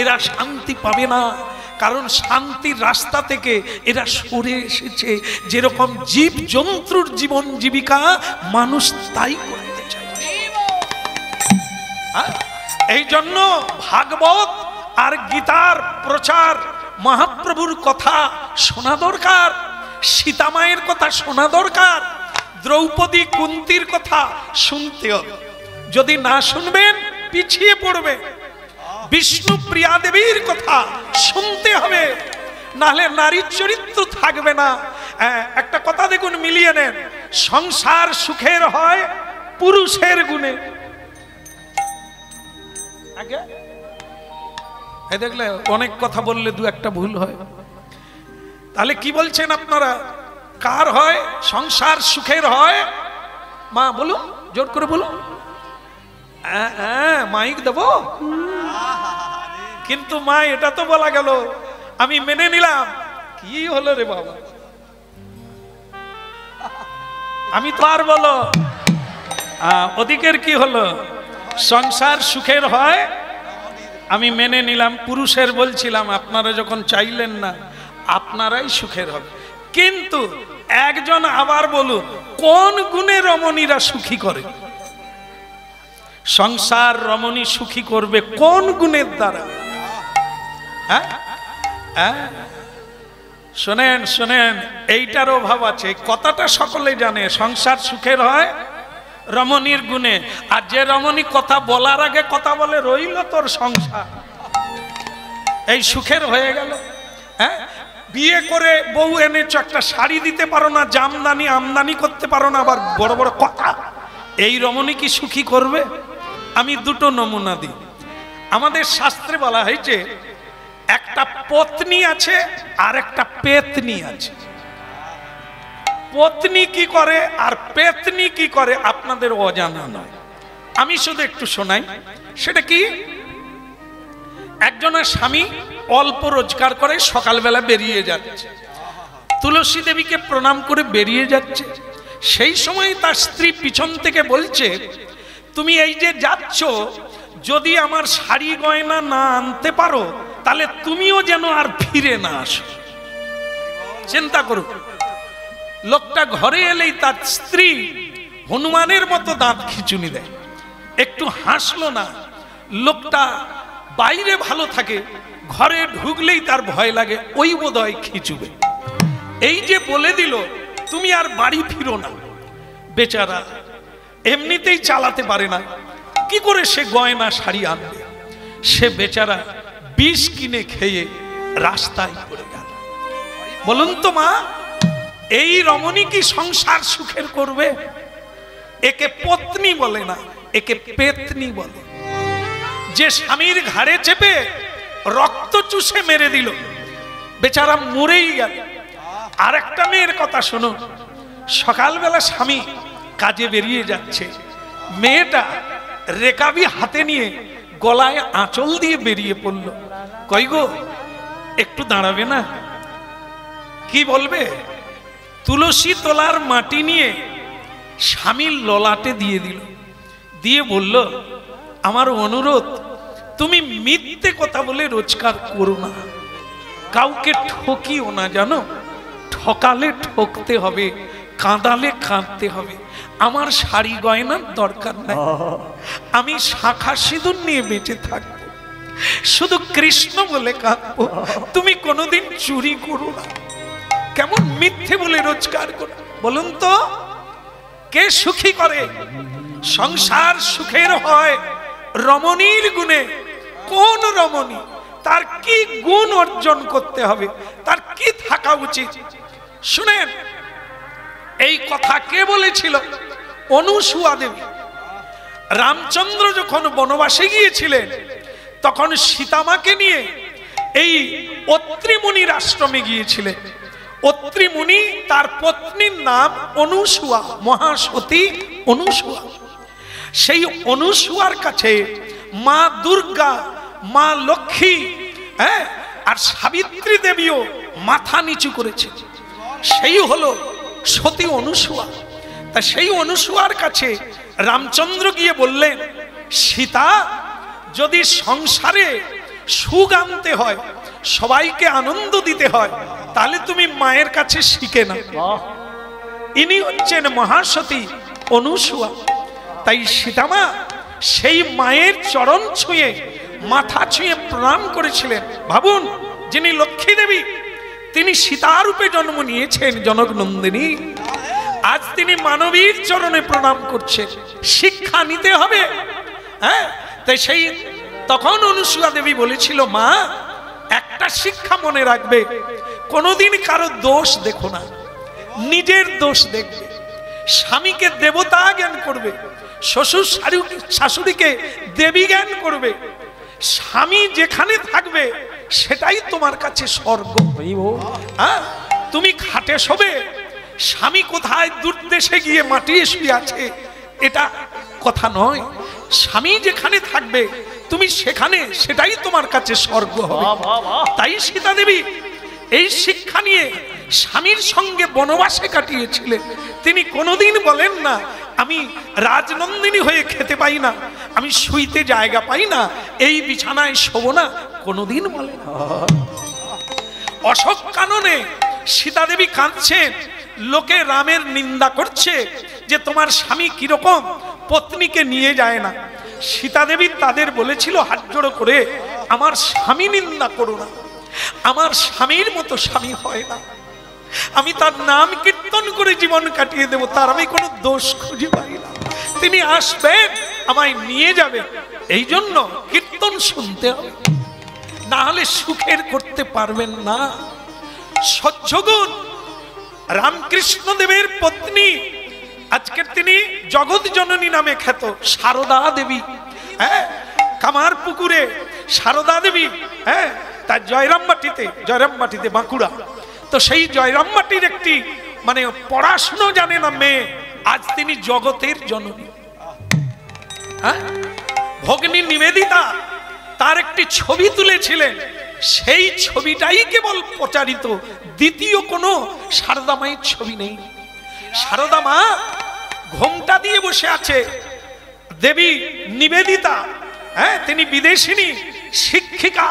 এরা শান্তি পাবে না কারণ শান্তির রাস্তা থেকে এরা সরে এসেছে যেরকম জীব জন্তুর জীবন জীবিকা মানুষ তাই করতে চায় এই জন্য ভাগবত আর গীতার প্রচার, মহাপ্রভুর কথা শোনা দরকার, সীতামায়ের কথা শোনা দরকার, দ্রৌপদী কুন্তির কথা শুনতে হবে। যদি না শুনবেন পিছিয়ে পড়বে। বিষ্ণু প্রিয়া দেবীর কথা শুনতে হবে, নাহলে নারীর চরিত্র থাকবে না। একটা কথা দেখুন, মিলিয়ে নেন, সংসার সুখের হয় পুরুষের গুণে। আগে দেখলে অনেক কথা বললে দু একটা ভুল হয়। তাহলে কি বলছেন আপনারা, কার হয়? সংসার সুখের হয়। মা বলুন, জোর করে বলুন। মাইক দেবো? কিন্তু মা এটা তো বলা গেল, আমি মেনে নিলাম। কি হলো রে বাবা, আমি তো আর বলো ওদিকের কি হলো? সংসার সুখের হয়, আমি মেনে নিলাম। পুরুষের বলছিলাম, আপনারা যখন চাইলেন না, আপনারাই সুখের হবে। কিন্তু একজন আবার বলুন, কোন গুণে রমণীরা সুখী করে? সংসার রমণী সুখী করবে কোন গুণের দ্বারা? শোনেন শোনেন, এইটার অভাব আছে। কথাটা সকলে জানে, সংসার সুখের হয় রমণীর গুণে। আর যে রমণী কথা বলার আগে কথা বলে, রইল তোর সংসার, এই সুখের হয়ে গেল। বিয়ে করে বউ এনেছ, একটা শাড়ি দিতে পারো না, জামদানি আমদানি করতে পারো না, আবার বড় বড় কথা, এই রমণী কি সুখী করবে? আমি দুটো নমুনা দিই। আমাদের শাস্ত্রে বলা হয়েছে, একটা পত্নী আছে আর একটা পেতনি আছে। পত্নী কি করে আর পেতনি কি করে আপনাদের অজানা নয়, আমি শুধু একটু শোনাই। সেটা কি? একজনের স্বামী অল্প রোজগার করে, সকালবেলা বেরিয়ে যাচ্ছে, তুলসী দেবীকে প্রণাম করে বেরিয়ে যাচ্ছে। সেই সময় তার স্ত্রী পিছন থেকে বলছে, তুমি এই যে যাচ্ছ, যদি আমার শাড়ি গয়না না আনতে পারো, তাহলে তুমিও যেন আর ফিরে না আসো। চিন্তা করো, লোকটা ঘরে এলেই তার স্ত্রী হনুমানের মতো দাঁত খিচুনি দেয়, একটু হাসলো না। লোকটা বাইরে ভালো থাকে, ঘরে ঢুকলেই তার ভয় লাগে, ওই বোধহয় খিচুবে। এই যে বলে দিল তুমি আর বাড়ি ফিরো না, বেচারা এমনিতেই চালাতে পারে না, কি করে সে গয়না শাড়ি আনবে? সে বেচারা বিষ কিনে খেয়ে রাস্তায় পড়ে গেল। বলুন তো মা, এই রমণী কি সংসার সুখের করবে? একে পত্নী বলে না, একে পেতনি বলে। যে স্বামীর ঘাড়ে চেপে রক্ত চুষে মেরে দিল, বেচারা মরেই গেল। আর একটা মেয়ের কথা শোনো, সকালবেলা স্বামী কাজে বেরিয়ে যাচ্ছে, মেয়েটা রেকাবি হাতে নিয়ে গলায় আঁচল দিয়ে বেরিয়ে পড়ল। কই গো, একটু দাঁড়াবে না? কি বলবে? তুলসী তলার মাটি নিয়ে স্বামীর ললাটে দিয়ে দিল, দিয়ে বলল, আমার অনুরোধ, তুমি মিথ্যে কথা বলে রোজগার করো না, কাউকে ঠকিও না, জানো? ঠকালে ঠকতে হবে, কাঁদালে কাঁদতে হবে। আমার শাড়ি গয়নার দরকার নাই, আমি শাখা সিঁদুর নিয়ে বেঁচে থাকবো, শুধু কৃষ্ণ বলে কাঁদবো। তুমি কোনোদিন চুরি করো না। কেমন মিথ্যে বলে রোজগার করো? বলুন তো, কে সুখী করে? সংসার সুখের হয় রমণীর গুণে। কোন রমণী? তার কি গুণ অর্জন করতে হবে, তার কি থাকা উচিত? শুনেন, এই কথা কে বলেছিল? অনুসুয়া দেবী। রামচন্দ্র যখন বনবাসে গিয়েছিলেন, তখন সীতামাকে নিয়ে এই অত্রি মুনির আশ্রমে গিয়েছিলেন। অত্রি মুনি, তার পত্নীর নাম অনুসুয়া, মহাসতী অনুসুয়া। সেই অনুসুয়ার কাছে মা দুর্গা, মা লক্ষ্মী, আর সাবিত্রী দেবীও মাথা নিচু করেছে। সেই হলো সতী অনুসুয়া। তা সেই অনুসুয়ার কাছে রামচন্দ্র গিয়ে বললেন, সীতা, যদি সংসারে সুখ আনতে হয়, সবাইকে আনন্দ দিতে হয়, তাহলে তুমি মায়ের কাছে শিখে না। ইনি হচ্ছেন মহাসতী অনুসুয়া। তাই সীতামা সেই মায়ের চরণ ছুঁয়ে মাথা ছুঁয়ে প্রণাম করেছিলেন। ভাবুন, যিনি লক্ষ্মী দেবী, তিনি সীতারূপে জন্ম নিয়েছেন জনক নন্দিনী, আজ তিনি মানবীর চরণে প্রণাম করছেন। শিক্ষা নিতে হবে। হ্যাঁ, তাই সেই তখন অনুসূয়া দেবী বলেছিল, মা একটা শিক্ষা মনে রাখবে, কোনোদিন কারো দোষ দেখো না, নিজের দোষ দেখবে। স্বামীকে দেবতা জ্ঞান করবে, শ্বশুর শাশুড়িকে দেবী জ্ঞান করবে। স্বামী যেখানে থাকবে সেটাই তোমার কাছে স্বর্গ। হ্যাঁ, তুমি খাটে শোবে, স্বামী কোথায় দূর দেশে গিয়ে মাটিয়ে শুয়ে আছে এটা কথা নয়। স্বামী যেখানে থাকবে তুমি সেখানে, সেটাই তোমার কাছে স্বর্গ হবে। তাই সীতা দেবী এই শিক্ষা নিয়ে স্বামীর সঙ্গে বনবাসে কাটিয়েছিলেন। তিনি কোনোদিন বলেন না আমি রাজনন্দিনী হয়ে খেতে পাই না, আমি শুইতে জায়গা পাই না, এই বিছানায় শোবো না, কোনোদিন বলেন না। অশোক কাননে সীতা দেবী কাঁদছেন, লোকে রামের নিন্দা করছে যে তোমার স্বামী কিরকম, পত্নীকে নিয়ে যায় না। সীতা দেবী তাদের বলেছিল হাত জোড়ো করে, আমার স্বামী নিন্দা করো না, আমার স্বামীর মতো স্বামী হয় না, আমি তার নাম কীর্তন করে জীবন কাটিয়ে দেব, তার আমি কোনো দোষ খুঁজে পাই না। তিনি আসবেন, আমায় নিয়ে যাবে, এই জন্য কীর্তন শুনতে হবে, না হলে সুখের করতে পারবেন না। সহ্যগুণ রামকৃষ্ণ দেবের পত্নী, আজকের তিনি জগৎ জননী নামে খ্যাত সারদা দেবী। হ্যাঁ, কামারপুকুরে সারদা দেবী, হ্যাঁ, তার জয়রামবাটিতে বাঁকুড়া। তো সেই জয়রামবাটির একটি মানে পড়াশুনো জানে না মেয়ে, আজ তিনি জগতের জননী। হ্যাঁ, ভগ্নী নিবেদিতা তার একটি ছবি তুলেছিলেন, সেই ছবিটাই কেবল প্রচারিত, দ্বিতীয় কোনো সারদা মায়ের ছবি নেই। সারদা মা ঘোমটা দিয়ে বসে আছে, দেবী নিবেদিতা, হ্যাঁ, তিনি বিদেশিনী শিক্ষিকা,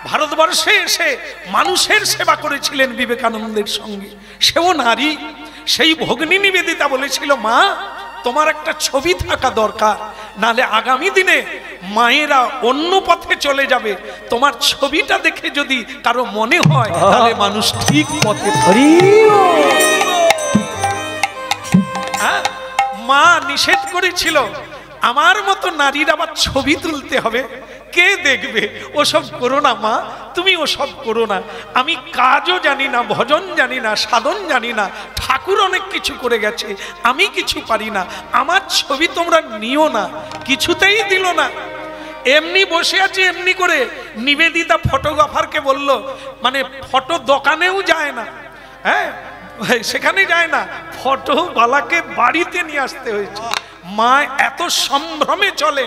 ভারতবর্ষে এসে মানুষের সেবা করেছিলেন বিবেকানন্দের সঙ্গে, সেও নারী। সেই ভগ্নী নিবেদিতা বলেছিল, মা তোমার একটা ছবি থাকা দরকার, নালে আগামী দিনে মায়েরা অন্য পথে চলে যাবে, তোমার ছবিটা দেখে যদি কারো মনে হয় তাহলে মানুষ ঠিক পথে। মা নিষেধ করেছিল, আমার মতো নারীর আবার ছবি তুলতে হবে, কে দেখবে, ওসব করো না মা, তুমি ওসব করো না, আমি কাজও জানি না, ভজন জানি না, সাধন জানি না, ঠাকুর অনেক কিছু করে গেছে, আমি কিছু পারি না, আমার ছবি তোমরা নিও না। কিছুতেই দিল না। এমনি বসে আছে, এমনি করে নিবেদিতা ফটোগ্রাফারকে বলল, মানে ফটো দোকানেও যায় না, হ্যাঁ সেখানে যায় না, ফটোওয়ালাকে বাড়িতে নিয়ে আসতে হয়েছে। মা এত সম্ভ্রমে চলে,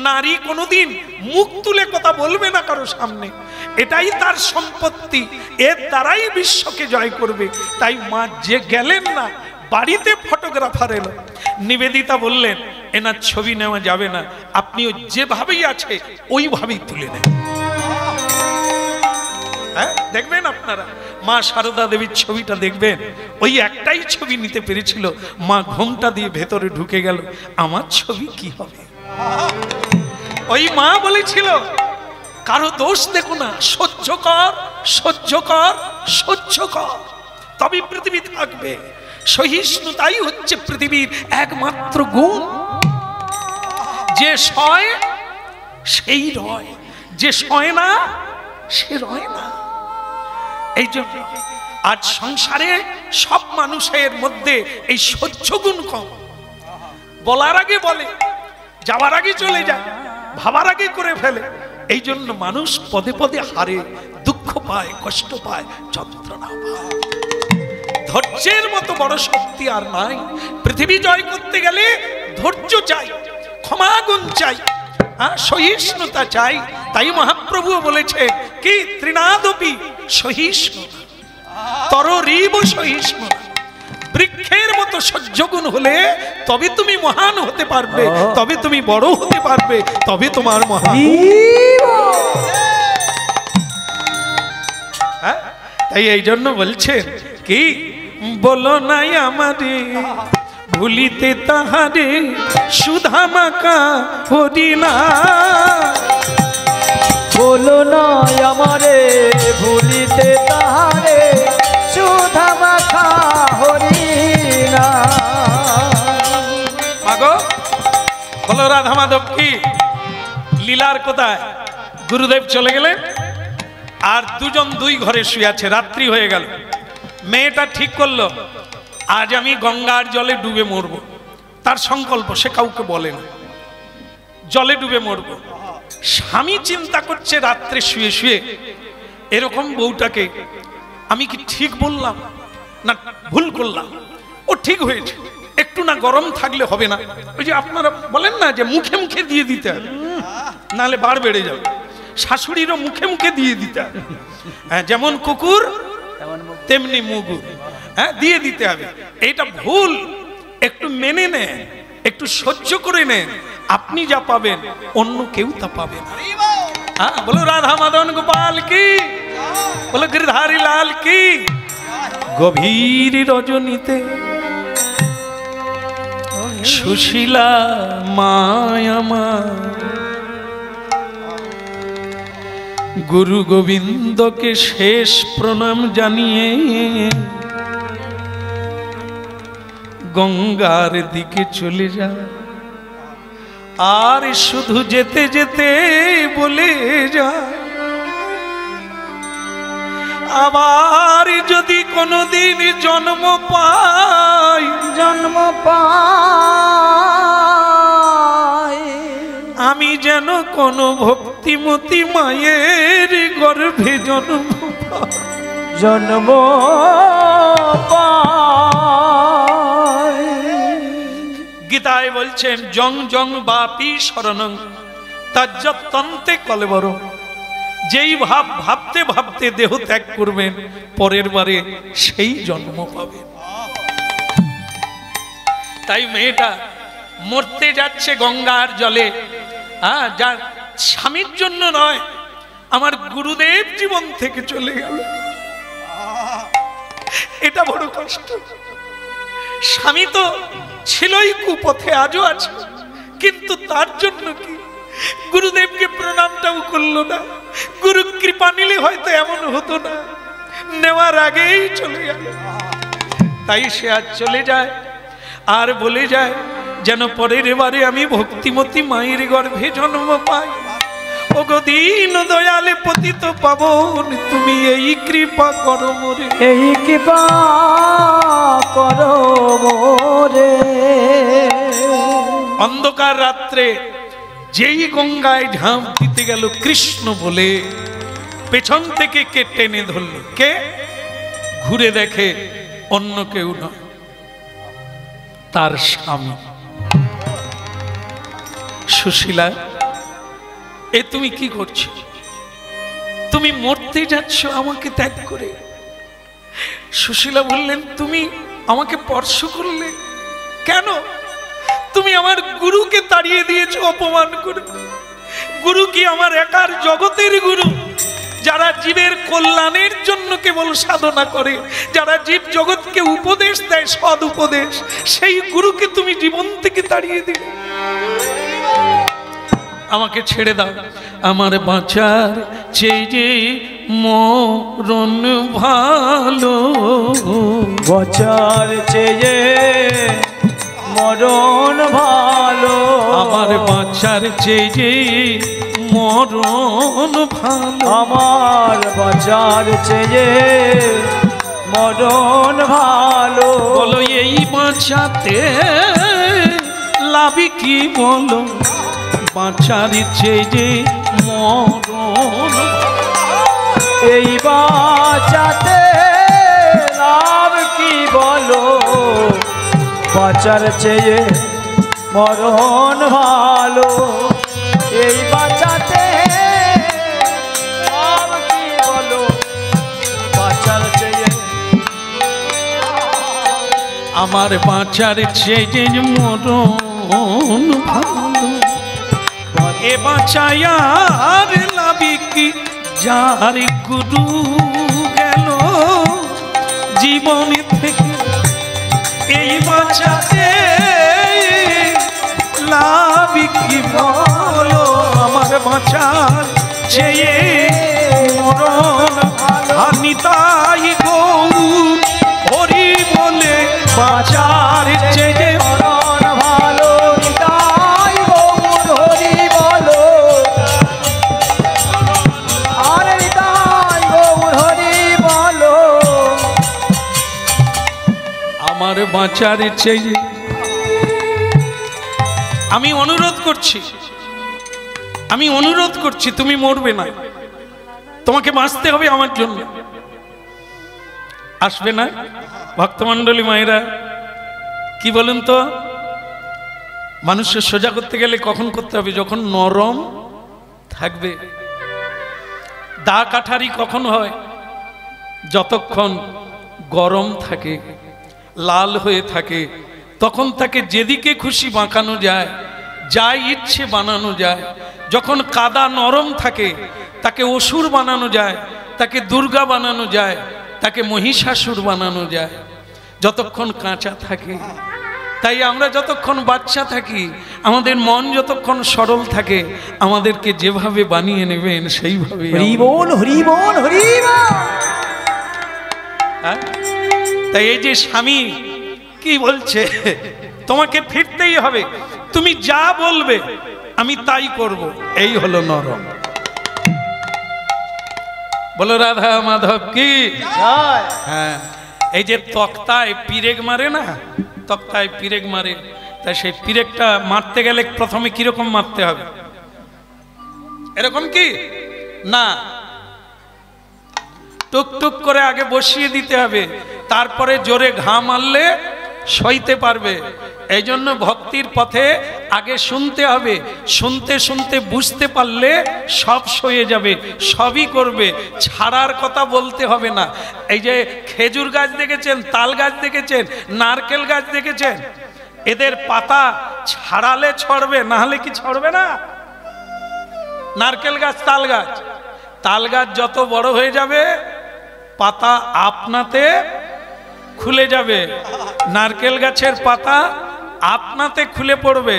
নারী কোনোদিন মুখ তুলে কথা বলবে না কারো সামনে, এটাই তার সম্পত্তি, এর দ্বারাই বিশ্বকে জয় করবে। তাই মা যে গেলেন না, বাড়িতে ফটোগ্রাফার এলো। নিবেদিতা বললেন, এনার ছবি নেওয়া যাবে না, আপনিও যেভাবেই আছে ওইভাবেই তুলে নেন। হ্যাঁ, দেখবেন আপনারা মা সারদা দেবীর ছবিটা দেখবেন, ওই একটাই ছবি নিতে পেরেছিল। মা ঘোমটা দিয়ে ভেতরে ঢুকে গেল, আমার ছবি কি হবে। ওই মা বলেছিল, কারো দোষ দেখো না, সহ্য কর, সহ্য কর, সহ্য কর, তবে পৃথিবী থাকবে। সহিষ্ণুতাই হচ্ছে পৃথিবীর একমাত্র গুণ। যে সয় সেই রয়, যে সয় না সে রয় না। এই জন্য আজ সংসারে সব মানুষের মধ্যে এই সহ্য গুণ কম। বলার আগে বলে, যাওয়ার আগে চলে যায়, ভাবার আগে করে ফেলে। এই জন্য মানুষ পদে পদে হারে, দুঃখ পায়, কষ্ট পায়, যন্ত্রণা পায়। ধৈর্যের মতো বড় শক্তি আর নাই। পৃথিবী জয় করতে গেলে ধৈর্য চাই, ক্ষমাগুণ চাই, সহিষ্ণুতা চাই। তাই মহাপ্রভু বলেছে কি, ত্রিনাদপি সহিষ্ণু তররিব সহিষ্ণু। বৃক্ষের মতো সহ্যগুণ হলে তবে তুমি মহান হতে পারবে, তবে তুমি বড় হতে পারবে, তবে তোমার মহান। তাই এই জন্য বলছেন কি, বলো নাই আমারে ভুলিতে তাহারে সুধা মাকা হরিনা। বলো না আমারে ভুলিতে তাহারে সুধা মাখা হরিনা। মাগো বলো রাধা মাধব কি লীলার কোথায়? গুরুদেব চলে গেলেন আর দুজন দুই ঘরে শুয়ে আছে, রাত্রি হয়ে গেল। মেয়েটা ঠিক করলো আজ আমি গঙ্গার জলে ডুবে মরব, তার সংকল্প, সে কাউকে বলে না, জলে ডুবে মরব। স্বামী চিন্তা করছে রাত্রে শুয়ে শুয়ে এরকম বউটাকে আমি কি ঠিক বললাম না ভুল করলাম? ও ঠিক হয়েছে, একটু না গরম থাকলে হবে না। ওই যে আপনারা বলেন না যে মুখে মুখে দিয়ে দিতে হবে, নাহলে বার বেড়ে যাবে। শাশুড়িরও মুখে মুখে দিয়ে দিতে হবে, হ্যাঁ, যেমন কুকুর তেমনি মুগুর, হ্যাঁ, দিয়ে দিতে হবে। এইটা ভুল, একটু মেনে নেন, একটু সহ্য করে নেন, আপনি যা পাবেন অন্য কেউ তা পাবে না। হ্যাঁ, বলো রাধা মদন গোপাল কি, বলো গিরধারী লাল কি। গভীর রজনীতে সুশীলা মায়ামা গুরু গোবিন্দকে শেষ প্রণাম জানিয়ে গঙ্গার দিকে চলে যা। আর শুধু যেতে যেতে বলে যা, আবার যদি কোনোদিন জন্ম পাই, জন্ম পাই, আমি যেন কোনো ভক্তিমতী মায়ের গর্ভে জন্ম পাই। জন্ম পাই। গীতায় বলছেন জং জং বাপি শরণং তাজ্জতন্তে কলেবর। যেই ভাব ভাবতে ভাবতে দেহ ত্যাগ করবেন পরের বারে সেই জন্ম পাবেন। তাই মেয়েটা মরতে যাচ্ছে গঙ্গার জলে, যার স্বামীর জন্য নয়, আমার গুরুদেব জীবন থেকে চলে গেল, এটা বড় কষ্ট। স্বামী তো ছিলই কুপথে, আজও আছে, কিন্তু তার জন্য কি গুরুদেবকে প্রণামটাও করলো না। গুরু কৃপা নিলে হয়তো এমন হতো না, নেওয়ার আগেই চলে গেল। তাই সে আজ চলে যায় আর বলে যায় যেন পরের বারে আমি ভক্তিমতী মায়ের গর্ভে জন্ম পাই। ও গো দীন দয়ালে পতিত পাবন, তুমি এই কৃপা করো মোরে, এই কৃপা করো মোরে। অন্ধকার রাত্রে যেই গঙ্গায় ঝাঁপ দিতে গেল কৃষ্ণ বলে, পেছন থেকে কে টেনে ধরল, কে? ঘুরে দেখে অন্য কেউ নয়, তার স্বামী। সুশীলা, এ তুমি কি করছো? তুমি মরতে যাচ্ছ আমাকে ত্যাগ করে। সুশীলা বললেন, তুমি আমাকে স্পর্শ করলে কেন? তুমি আমার গুরুকে তাড়িয়ে দিয়েছো অপমান করে। গুরু কি আমার একার জগতের গুরু? যারা জীবের কল্যাণের জন্য কেবল সাধনা করে, যারা জীব জগৎকে উপদেশ দেয়, সদ উপদেশ, সেই গুরুকে তুমি জীবন থেকে তাড়িয়ে দিলে। আমাকে ছেড়ে দাও, আমার বাঁচার চেয়ে যে মরণ ভালো, বাঁচার চেয়ে মরণ ভালো, আমার বাঁচার চেয়ে যে মরণ ভালো, আমার বাঁচার চেয়ে মরণ ভালো। বলো এই বাঁচাতে লাভি কি? বলো বাঁচার চেয়ে যে মরণ, এই বাঁচাতে লাভ কি? বলো বাঁচার চেয়ে মরণ ভালো। এই বাঁচাতে লাভ কি? বলো বাঁচার চেয়ে, আমার বাঁচার চেয়ে যে মরণ ভালো। এ বাঁচায় আর লাভি কি? যার গুরু গেল জীবন থেকে, এই বাঁচাতে লাভ কি বলো, আমার বাঁচার চেয়ে মরণ নিতাই গৌর হরি বলে বাঁচার চেয়ে মরণ ভালো নিতাই গৌর হরি বলো, আরে নিতাই গৌর হরি বলো। আমার বাঁচার চেয়ে আমি অনুরোধ করছি তুমি মরবে না, তোমাকে বাঁচতে হবে আমার জন্য। আসবে না ভক্তমণ্ডলী মায়েরা? কি বলুন তো, মানুষের সোজা করতে গেলে কখন করতে হবে? যখন নরম থাকবে। দা কাঠারি কখন হয়? যতক্ষণ গরম থাকে, লাল হয়ে থাকে, তখন তাকে যেদিকে খুশি বাঁকানো যায়, যা ইচ্ছে বানানো যায়। যখন কাদা নরম থাকে, তাকে অসুর বানানো যায়, তাকে দুর্গা বানানো যায়, তাকে মহিষাসুর বানানো যায়, যতক্ষণ কাঁচা থাকে। তাই আমরা যতক্ষণ বাচ্চা থাকি, আমাদের মন যতক্ষণ সরল থাকে, আমাদেরকে যেভাবে বানিয়ে নেবেন সেইভাবে। হরি বল হরি বল হরি বল। তাই এই যে স্বামী কি বলছে, তোমাকে ফিরতেই হবে, তুমি যা বলবে আমি তাই করব, এই হলো নরম। বলো রাধা মাধব কি? হ্যাঁ, এই যে তক্তায় পিরেক মারে না, তক্তায় পিরেক মারে, তাই সেই পিরেকটা মারতে গেলে প্রথমে কিরকম মারতে হবে? এরকম কি না, টুকটুক করে আগে বসিয়ে দিতে হবে, তারপরে জোরে ঘা মারলে সইতে পারবে। এই জন্য ভক্তির পথে আগে শুনতে হবে, শুনতে শুনতে বুঝতে পারলে সব সয়ে যাবে, সবই করবে, ছাড়ার কথা বলতে হবে না। এই যে খেজুর গাছ দেখেছেন, তাল গাছ দেখেছেন, নারকেল গাছ দেখেছেন, এদের পাতা ছাড়ালে ছড়বে, না হলে কি ছড়বে না? নারকেল গাছ, তাল গাছ যত বড় হয়ে যাবে, পাতা আপনাতে খুলে যাবে। নারকেল গাছের পাতা আপনাতে খুলে পড়বে,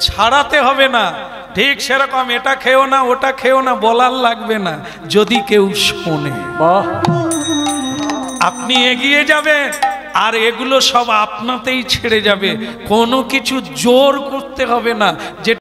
ছাড়াতে হবে না। ঠিক সেরকম এটা খেও না, ওটা খেও না বলার লাগবে না, যদি কেউ শোনে। আপনি এগিয়ে যাবেন, আর এগুলো সব আপনাতেই ছেড়ে যাবে, কোনো কিছু জোর করতে হবে না। যে